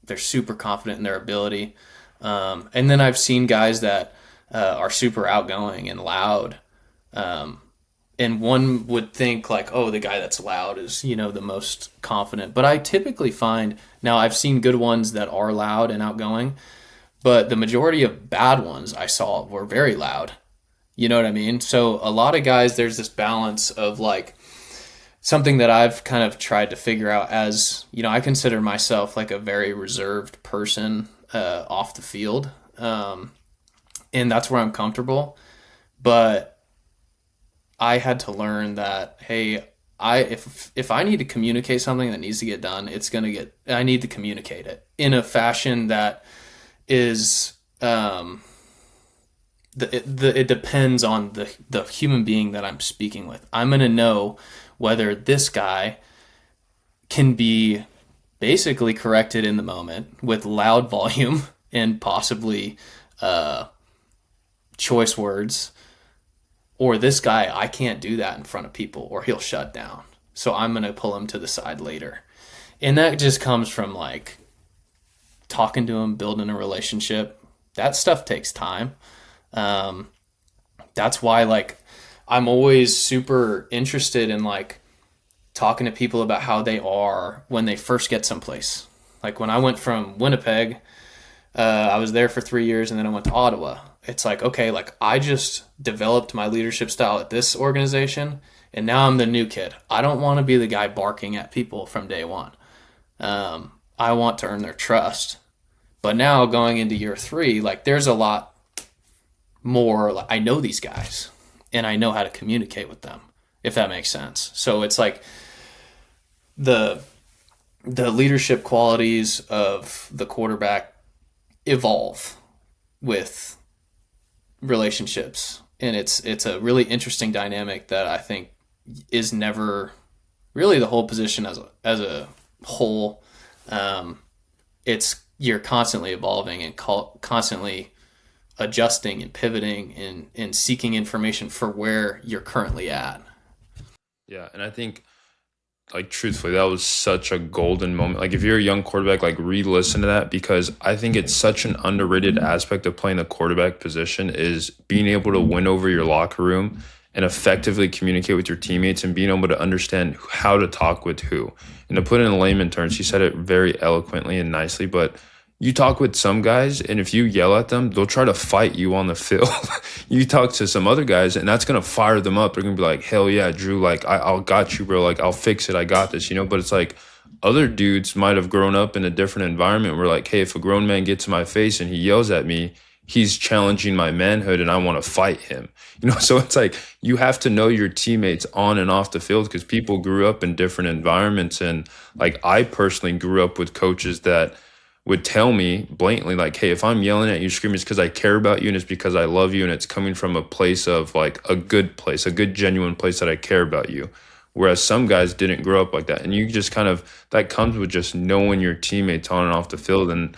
They're super confident in their ability. And then I've seen guys that are super outgoing and loud. Um, and one would think like, oh, the guy that's loud is, the most confident. But I typically find now I've seen good ones that are loud and outgoing, but the majority of bad ones I saw were very loud. You know what I mean? So a lot of guys, there's this balance of like something that I've kind of tried to figure out as, I consider myself like a very reserved person off the field. And that's where I'm comfortable. But I had to learn that, hey, if I need to communicate something that needs to get done, I need to communicate it in a fashion that is it depends on the human being that I'm speaking with. I'm gonna know whether this guy can be basically corrected in the moment with loud volume and possibly uh, choice words, or this guy I can't do that in front of people, or he'll shut down. So I'm gonna pull him to the side later, and that just comes from like talking to him, building a relationship. That stuff takes time. Um, that's why like I'm always super interested in like talking to people about how they are when they first get someplace. Like when I went from Winnipeg, I was there for 3 years and then I went to Ottawa. It's like, okay, like I just developed my leadership style at this organization and now I'm the new kid. I don't want to be the guy barking at people from day one. I want to earn their trust. But now going into year three, like there's a lot more, like I know these guys and I know how to communicate with them, if that makes sense. So it's like the the leadership qualities of the quarterback evolve with relationships, and it's a really interesting dynamic that I think is never really the whole position as a whole. Um, it's you're constantly evolving and constantly adjusting and pivoting and seeking information for where you're currently at. Yeah. And I think like truthfully, that was such a golden moment. Like if you're a young quarterback, like re-listen to that because I think it's such an underrated aspect of playing the quarterback position is being able to win over your locker room and effectively communicate with your teammates and being able to understand how to talk with who. And to put it in layman terms, he said it very eloquently and nicely, but you talk with some guys, and if you yell at them, they'll try to fight you on the field. You talk to some other guys, and that's gonna fire them up. They're gonna be like, "Hell yeah, Drew! Like I'll got you, bro. Like I'll fix it. I got this." But it's like other dudes might have grown up in a different environment. Where like, hey, if a grown man gets in my face and he yells at me, he's challenging my manhood, and I want to fight him. So it's like you have to know your teammates on and off the field because people grew up in different environments, and like I personally grew up with coaches that would tell me blatantly like, hey, if I'm yelling at you, screaming, it's because I care about you and it's because I love you and it's coming from a place of like a good place, a good genuine place that I care about you. Whereas some guys didn't grow up like that. And you just kind of, that comes with just knowing your teammates on and off the field. And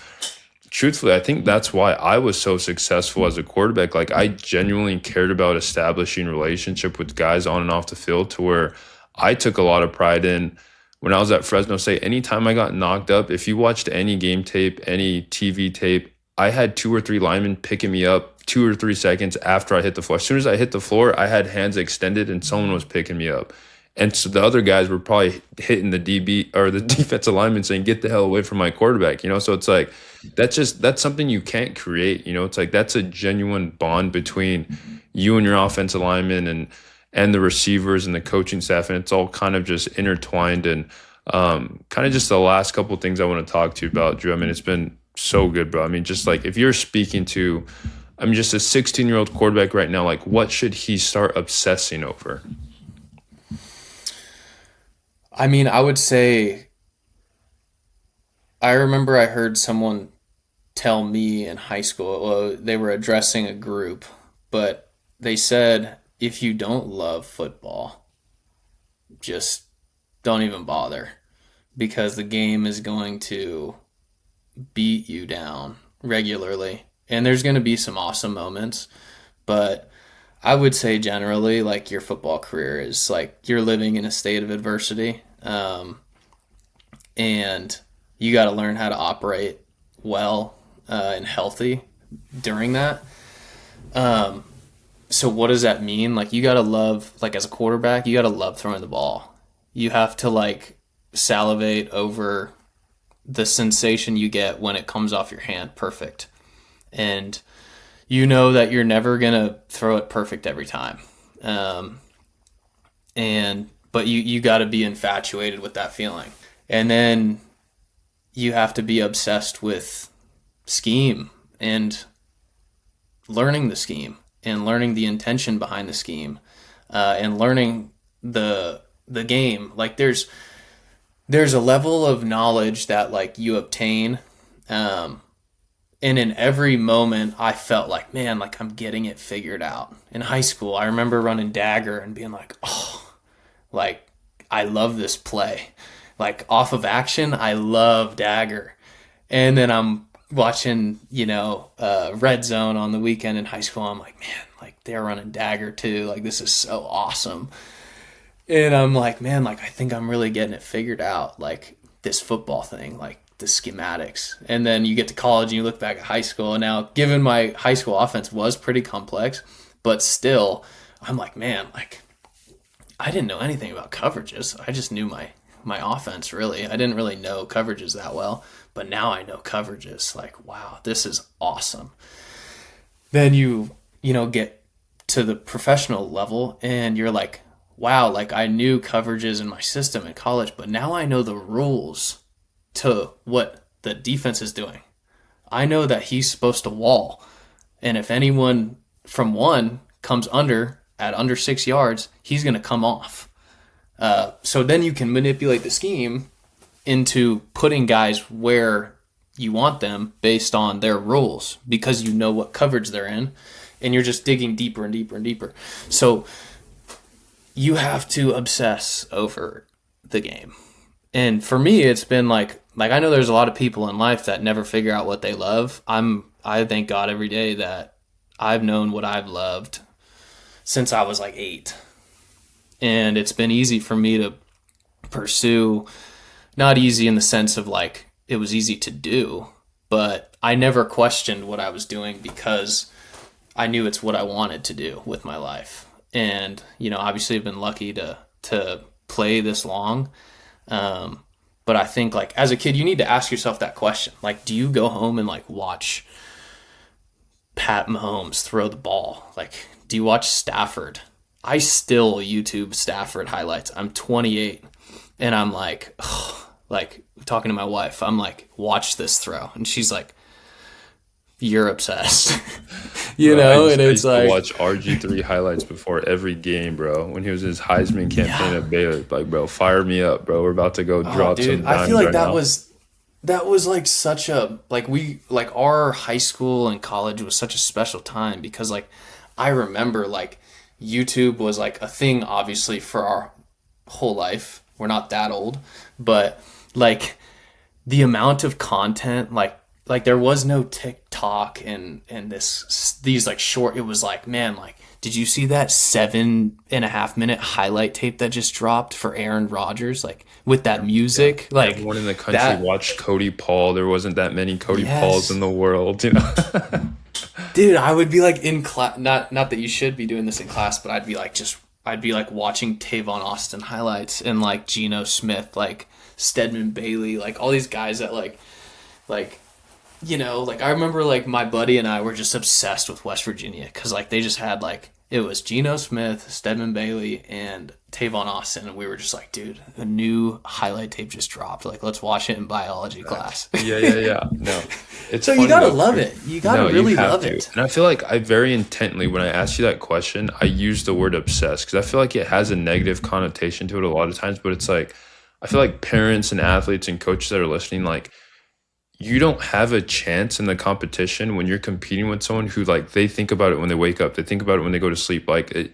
truthfully, I think that's why I was so successful as a quarterback. Like I genuinely cared about establishing relationship with guys on and off the field to where I took a lot of pride in when I was at Fresno State. Anytime I got knocked up, if you watched any game tape, any TV tape, I had 2 or 3 linemen picking me up 2 or 3 seconds after I hit the floor. As soon as I hit the floor, I had hands extended and someone was picking me up. And so the other guys were probably hitting the DB or the defensive lineman saying, "Get the hell away from my quarterback." So it's like that's something you can't create. It's like that's a genuine bond between you and your offensive lineman and the receivers and the coaching staff, and it's all kind of just intertwined. And kind of just the last couple of things I want to talk to you about, Drew. I mean, it's been so good, bro. I mean, just like if you're speaking to, just a 16-year-old quarterback right now, like what should he start obsessing over? I mean, I would say, I remember I heard someone tell me in high school, well, they were addressing a group, but they said, if you don't love football, just don't even bother, because the game is going to beat you down regularly. And there's going to be some awesome moments, but I would say generally, like, your football career is like you're living in a state of adversity, and you got to learn how to operate well and healthy during that. So what does that mean? Like, you got to love, like, as a quarterback, you got to love throwing the ball. You have to, like, salivate over the sensation you get when it comes off your hand perfect. And you know that you're never going to throw it perfect every time. But you got to be infatuated with that feeling. And then you have to be obsessed with scheme and learning the scheme and learning the intention behind the scheme, and learning the game. Like, there's a level of knowledge that, like, you obtain, and in every moment I felt like, man, like, I'm getting it figured out. In high school, I remember running dagger and being like, oh, like, I love this play. Like, off of action, I love dagger. And then I'm watching, Red Zone on the weekend in high school. I'm like, man, like, they're running dagger too. Like, this is so awesome. And I'm like, man, like, I think I'm really getting it figured out. Like, this football thing, like the schematics. And then you get to college and you look back at high school. And now, given my high school offense was pretty complex, but still, I'm like, man, like, I didn't know anything about coverages. I just knew my offense, really. I didn't really know coverages that well, but now I know coverages. Like, wow, this is awesome. Then you get to the professional level and you're like, wow, like, I knew coverages in my system in college, but now I know the rules to what the defense is doing. I know that he's supposed to wall, and if anyone from one comes at under 6 yards, he's going to come off. So then you can manipulate the scheme into putting guys where you want them based on their rules, because you know what coverage they're in, and you're just digging deeper and deeper and deeper. So you have to obsess over the game. And for me, it's been like I know there's a lot of people in life that never figure out what they love. I thank God every day that I've known what I've loved since I was like 8. And it's been easy for me to pursue, not easy in the sense of like it was easy to do, but I never questioned what I was doing because I knew it's what I wanted to do with my life. And, obviously I've been lucky to play this long. But I think, like, as a kid, you need to ask yourself that question. Like, do you go home and, like, watch Pat Mahomes throw the ball? Like, do you watch Stafford? I still YouTube Stafford highlights. I'm 28, and I'm like, like, talking to my wife, I'm like, watch this throw. And she's like, you're obsessed. And it's I like, watch RG3 highlights before every game, bro. When he was in his Heisman campaign at Baylor, like, bro, fire me up, bro. We're about to go drop some dimes. I feel like right that now. was like such a, like our high school and college was such a special time, because like I remember, like, YouTube was like a thing, obviously, for our whole life. We're not that old, but like the amount of content, like, like there was no TikTok and these like short. It was like, man, like, did you see that 7.5 minute highlight tape that just dropped for Aaron Rodgers, like with that Yeah. music, like Everyone in the country that? watched Cody Paul. There wasn't that many Cody Pauls in Yes, the world, you know. dude, I would be like in class. Not that you should be doing this in class, but I'd be like watching Tavon Austin highlights and like Geno Smith, like Stedman Bailey, like all these guys that like like I remember like my buddy and I were just obsessed with West Virginia because like they just had like it was Geno Smith, Stedman Bailey, and Tavon Austin, and we were just like, dude, a new highlight tape just dropped. Like, let's watch it in biology class. Yeah. No, it's So you funny gotta though. love it. You gotta No, you really have love to. it. And I feel like I very intently, when I asked you that question, I used the word obsessed because I feel like it has a negative connotation to it a lot of times. But it's like, I feel like parents and athletes and coaches that are listening, like, you don't have a chance in the competition when you're competing with someone who like they think about it when they wake up, they think about it when they go to sleep. Like,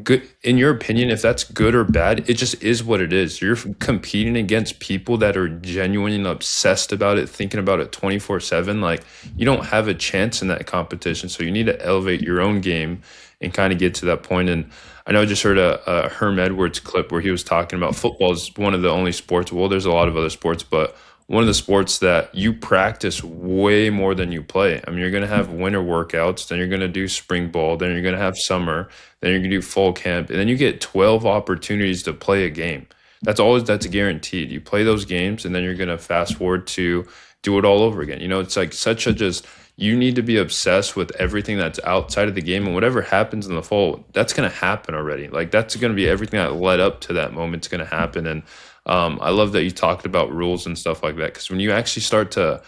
good in your opinion, if that's good or bad, it just is what it is. You're competing against people that are genuinely obsessed about it, thinking about it 24/7. Like, you don't have a chance in that competition, so you need to elevate your own game and kind of get to that point. And I know I just heard a Herm Edwards clip where he was talking about football is one of the only sports, well, there's a lot of other sports, but one of the sports that you practice way more than you play. I mean, you're going to have winter workouts, then you're going to do spring ball, then you're going to have summer, then you're going to do fall camp, and then you get 12 opportunities to play a game. That's guaranteed. You play those games, and then you're going to fast forward to do it all over again. You know, it's like such a just, you need to be obsessed with everything that's outside of the game, and whatever happens in the fall, that's going to happen already. Like, that's going to be everything that led up to that moment's going to happen. And I love that you talked about rules and stuff like that, because when you actually start to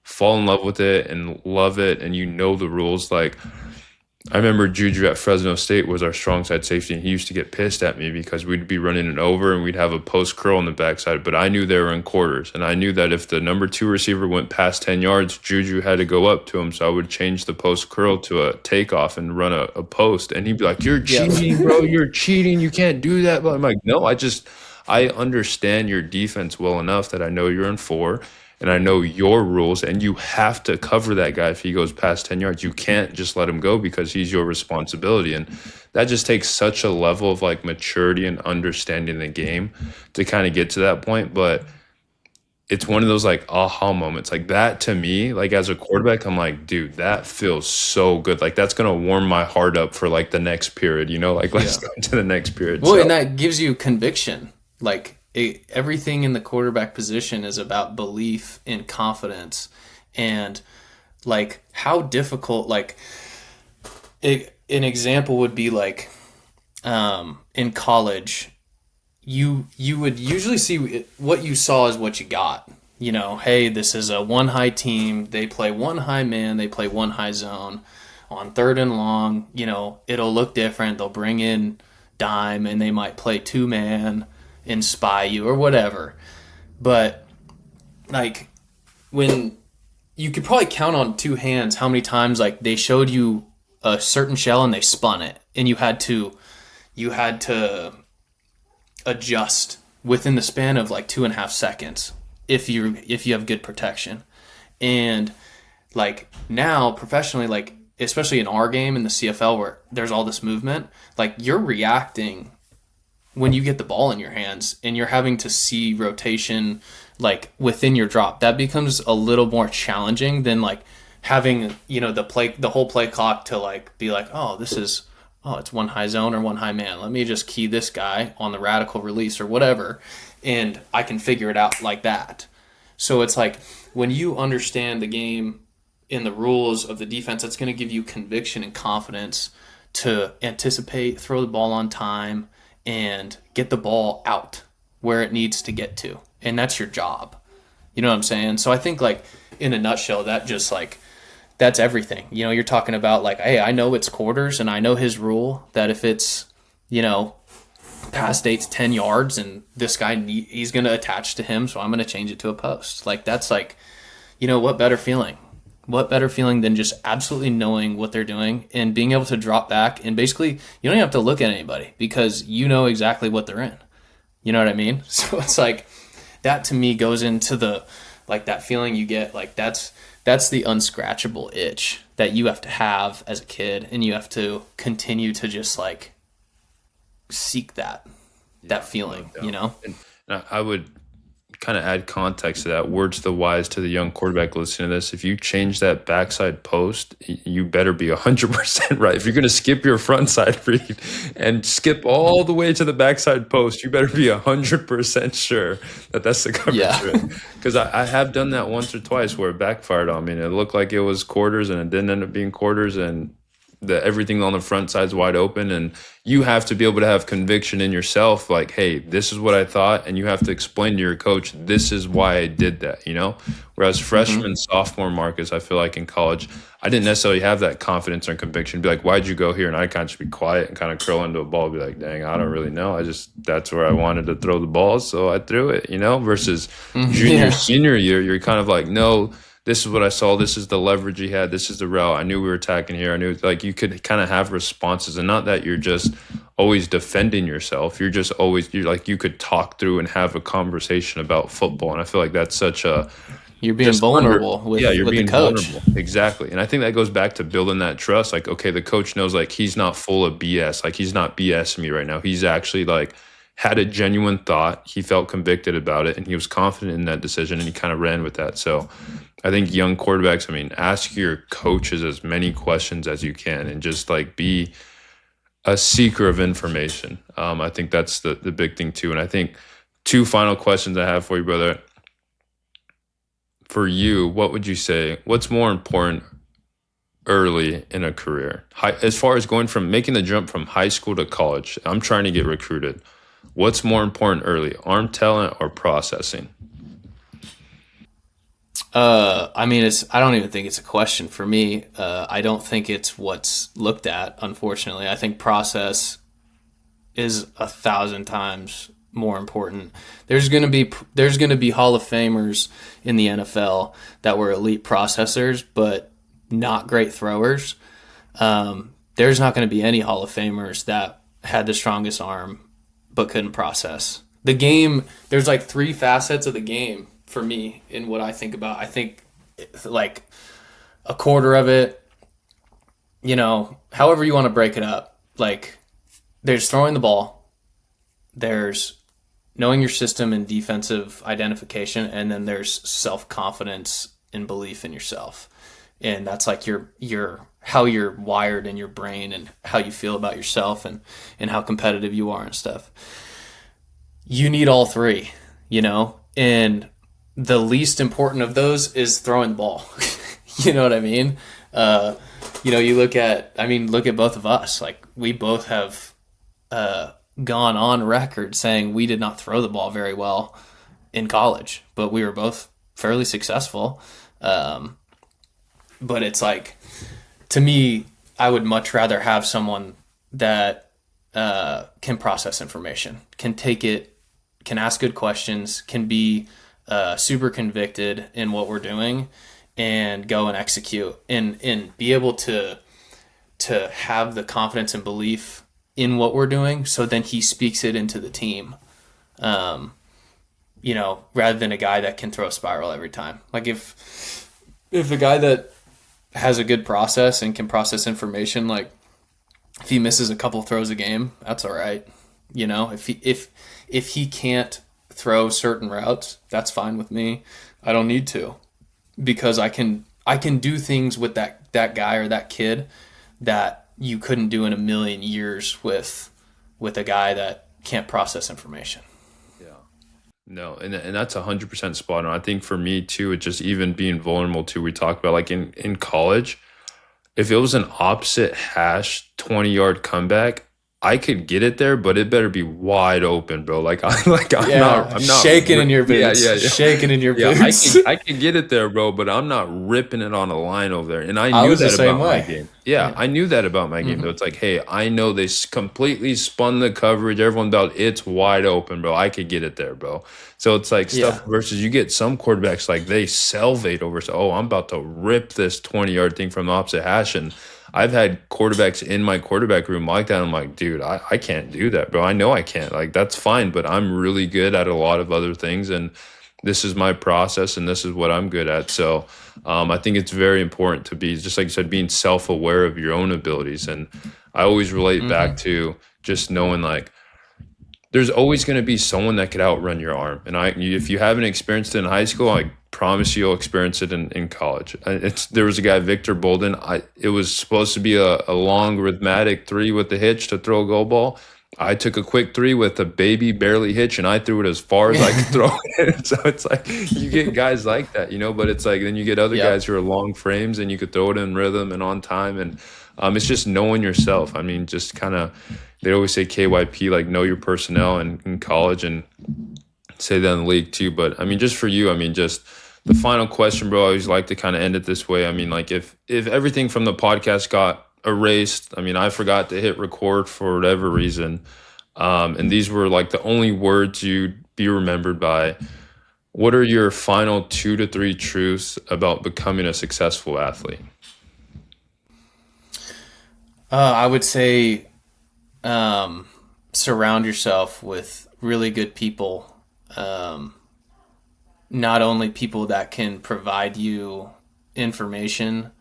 fall in love with it and love it and you know the rules, like I remember Juju at Fresno State was our strong side safety, and he used to get pissed at me because we'd be running it over and we'd have a post curl on the backside, but I knew they were in quarters, and I knew that if the number 2 receiver went past 10 yards, Juju had to go up to him, so I would change the post curl to a takeoff and run a post, and he'd be like, "You're Yeah. cheating, bro, you're cheating, you can't do that." But I'm like, no, I understand your defense well enough that I know you're in 4 and I know your rules, and you have to cover that guy if he goes past 10 yards. You can't just let him go because he's your responsibility. And that just takes such a level of like maturity and understanding the game to kind of get to that point. But it's one of those like aha moments like that to me, like as a quarterback, I'm like, dude, that feels so good. Like, that's going to warm my heart up for like the next period, you know, like let's Yeah. go to the next period. Well, So and that gives you conviction. Like everything in the quarterback position is about belief and confidence, and like how difficult. Like an example would be like in college, you would usually see what you saw is what you got. You know, hey, this is a one high team. They play one high man. They play one high zone. On 3rd and long, you know, it'll look different. They'll bring in dime and they might play 2-man and spy you or whatever. But like when you could probably count on 2 hands how many times like they showed you a certain shell and they spun it, and you had to adjust within the span of like 2.5 seconds if you have good protection. And like now professionally, like especially in our game in the CFL where there's all this movement, like you're reacting when you get the ball in your hands and you're having to see rotation like within your drop. That becomes a little more challenging than like having, you know, the whole play clock to like be like, it's one high zone or one high man. Let me just key this guy on the radical release or whatever, and I can figure it out like that. So it's like when you understand the game and the rules of the defense, that's going to give you conviction and confidence to anticipate, throw the ball on time, and get the ball out where it needs to get to. And that's your job. You know what I'm saying? So I think like in a nutshell, that just like, that's everything. You know, you're talking about like, hey, I know it's quarters and I know his rule that if it's, you know, past 8 to 10 yards and this guy, he's going to attach to him. So I'm going to change it to a post. Like, that's like, you know, what better feeling than just absolutely knowing what they're doing and being able to drop back and basically you don't even have to look at anybody because you know exactly what they're in. You know what I mean? So it's like that to me goes into the like that feeling you get, like that's that's the unscratchable itch that you have to have as a kid, and you have to continue to just like seek that feeling, No you doubt. know? And I would kind of add context to that, words to the wise to the young quarterback listening to this. If you change that backside post, you better be 100% right. If you're going to skip your front side read and skip all the way to the backside post, you better be 100% sure that that's the coverage Yeah. read. Because I have done that once or twice where it backfired on me, and it looked like it was quarters and it didn't end up being quarters, and everything on the front side's wide open. And you have to be able to have conviction in yourself, like, hey, this is what I thought, and you have to explain to your coach, this is why I did that, you know? Whereas freshman, sophomore Marcus, I feel like in college, I didn't necessarily have that confidence or conviction. Be like, why'd you go here? And I kind of just be quiet and kind of curl into a ball, be like, dang, I don't really know. That's where I wanted to throw the ball, so I threw it, you know? Versus junior, Yeah. senior year, you're kind of like, no, this is what I saw. This is the leverage he had. This is the route. I knew we were attacking here. I knew, like, you could kind of have responses, and not that you're just always defending yourself. You're just always, you're like, you could talk through and have a conversation about football. And I feel like that's such a, You're being just vulnerable yeah, you're with the being coach. vulnerable. Exactly. And I think that goes back to building that trust. Like, okay, the coach knows, like, he's not full of BS. Like, he's not BSing me right now. He's actually, like, had a genuine thought. He felt convicted about it, and he was confident in that decision, and he kind of ran with that. So I think young quarterbacks, I mean, ask your coaches as many questions as you can, and just, like, be a seeker of information. I think that's the big thing too. And I think two final questions I have for you, brother. For you, what would you say? What's more important early in a career? As far as going from making the jump from high school to college, I'm trying to get recruited. What's more important early, arm talent or processing? I mean, I don't even think it's a question for me. I don't think it's what's looked at, unfortunately. I think process is 1,000 times more important. There's going to be Hall of Famers in the NFL that were elite processors, but not great throwers. There's not going to be any Hall of Famers that had the strongest arm but couldn't process. The game, there's like three facets of the game for me in what I think about. I think like a quarter of it, you know, however you want to break it up, like there's throwing the ball, there's knowing your system and defensive identification, and then there's self-confidence and belief in yourself. And that's like your how you're wired in your brain and how you feel about yourself and how competitive you are and stuff. You need all three, you know, and the least important of those is throwing the ball. You know what I mean? You know, look at both of us. Like, we both have gone on record saying we did not throw the ball very well in college, but we were both fairly successful. But it's like, to me, I would much rather have someone that can process information, can take it, can ask good questions, can be super convicted in what we're doing, and go and execute, and be able to have the confidence and belief in what we're doing, so then he speaks it into the team. You know, rather than a guy that can throw a spiral every time. Like, if a guy that has a good process and can process information, like if he misses a couple throws a game, that's all right. You know, if he can't throw certain routes, that's fine with me. I don't need to, because I can do things with that guy or that kid that you couldn't do in a million years with a guy that can't process information. No, and that's 100% spot on. I think for me too, it just even being vulnerable too. We talked about, like, in college, if it was an opposite hash 20-yard comeback, I could get it there, but it better be wide open, bro. I'm not shaking in your boots. Yeah. Shaking in your Yeah, boots. I can get it there, bro, but I'm not ripping it on a line over there. And I knew was the that same about way. my game. Yeah, I knew that about my game. Though. It's like, hey, I know they completely spun the coverage. Everyone thought it's wide open, bro. I could get it there, bro. So it's like stuff versus you get some quarterbacks, like, they salivate over, so, oh, I'm about to rip this 20-yard thing from the opposite hash. And I've had quarterbacks in my quarterback room like that. I'm like, dude, I can't do that, bro. I know I can't. Like, that's fine, but I'm really good at a lot of other things. And this is my process and this is what I'm good at. So I think it's very important to be, just like you said, being self-aware of your own abilities. And I always relate Mm-hmm. back to just knowing like there's always going to be someone that could outrun your arm. And if you haven't experienced it in high school, I promise you'll experience it in college. There was a guy, Victor Bolden. It was supposed to be a long rhythmic three with the hitch to throw a goal ball. I took a quick three with a baby barely hitch, and I threw it as far as I could throw it. So it's like you get guys like that, but it's like then you get other guys Yep. who are long frames, and you could throw it in rhythm and on time. And it's just knowing yourself. I mean, just kind of, they always say KYP, like know your personnel in college, and say that in the league too. But I mean, just for you, I mean, just the final question, bro. I always like to kind of end it this way. I mean, like if everything from the podcast got erased, I mean, I forgot to hit record for whatever reason, and these were like the only words you'd be remembered by. What are your final 2 to 3 truths about becoming a successful athlete? I would say surround yourself with really good people. Um, Not only people that can provide you information,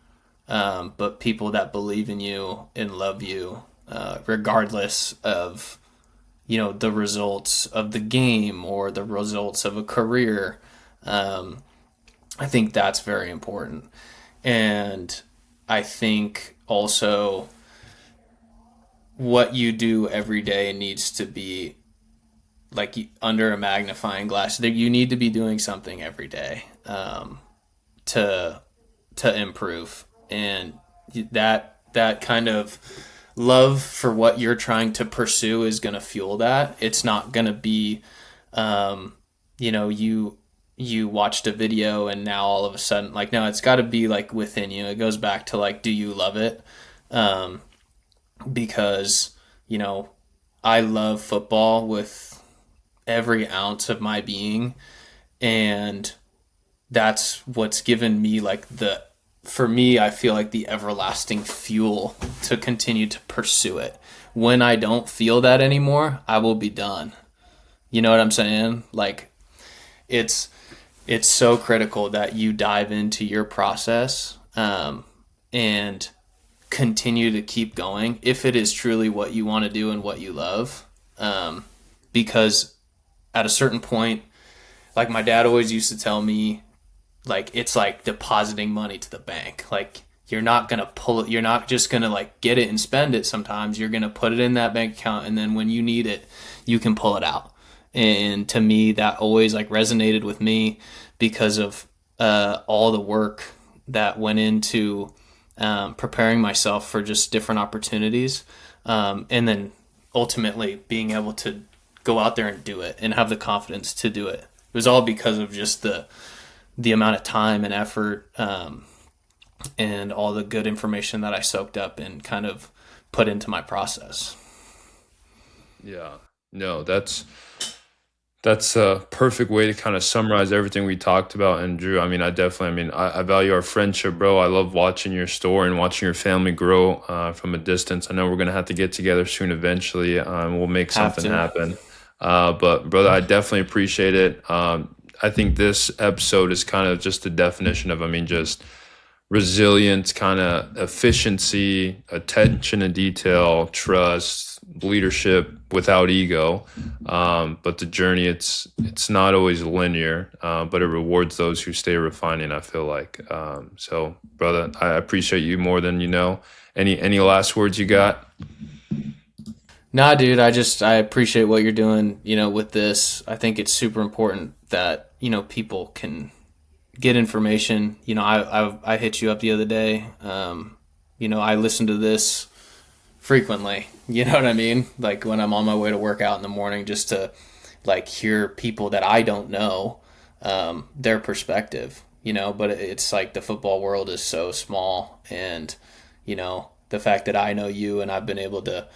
but people that believe in you and love you, regardless of the results of the game or the results of a career. I think that's very important, and I think also what you do every day needs to be like under a magnifying glass. That you need to be doing something every day to improve, and that kind of love for what you're trying to pursue is going to fuel that. It's not going to be, you watched a video and now all of a sudden, like, no, it's got to be like within you. It goes back to like, do you love it? Um, because I love football with every ounce of my being, and that's what's given me like for me, I feel like the everlasting fuel to continue to pursue it. When I don't feel that anymore, I will be done. You know what I'm saying? Like it's it's so critical that you dive into your process, and continue to keep going if it is truly what you want to do and what you love. Because at a certain point, like my dad always used to tell me, like it's like depositing money to the bank. Like you're not gonna pull it. You're not just gonna like get it and spend it. Sometimes you're gonna put it in that bank account, and then when you need it, you can pull it out. And to me, that always like resonated with me because of all the work that went into preparing myself for just different opportunities, and then ultimately being able to go out there and do it and have the confidence to do it. It was all because of just the amount of time and effort, and all the good information that I soaked up and kind of put into my process. Yeah. No, that's a perfect way to kind of summarize everything we talked about. And Drew, I mean, I value our friendship, bro. I love watching your story and watching your family grow from a distance. I know we're going to have to get together soon eventually. We'll make Have something to. happen. But brother, I definitely appreciate it. I think this episode is kind of just the definition of, I mean, just resilience, kind of efficiency, attention to detail, trust, leadership without ego. But the journey, it's not always linear, but it rewards those who stay refining, I feel like. So, brother, I appreciate you more than you know. Any last words you got? Nah, dude, I appreciate what you're doing, with this. I think it's super important that, people can get information. I hit you up the other day. I listen to this frequently. You know what I mean? Like when I'm on my way to work out in the morning, just to like hear people that I don't know, their perspective. But it's like the football world is so small, and the fact that I know you and I've been able to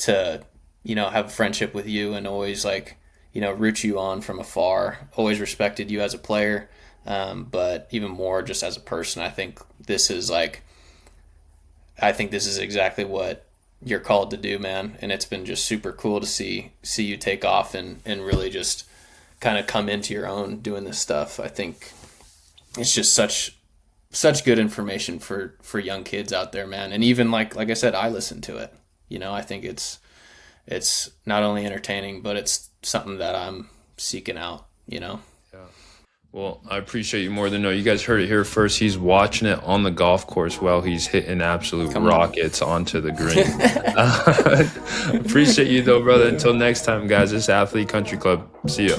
have a friendship with you and always like root you on from afar. Always respected you as a player, but even more just as a person. I think this is exactly what you're called to do, man. And it's been just super cool to see you take off and really just kind of come into your own doing this stuff. I think it's just such good information for young kids out there, man. And even like I said, I listen to it. I think it's not only entertaining, but it's something that I'm seeking out. Yeah. Well, I appreciate you more than know. You guys heard it here first. He's watching it on the golf course while he's hitting absolute rockets onto the green. Appreciate you though, brother. Until next time, guys. This is Athlete Country Club. See ya.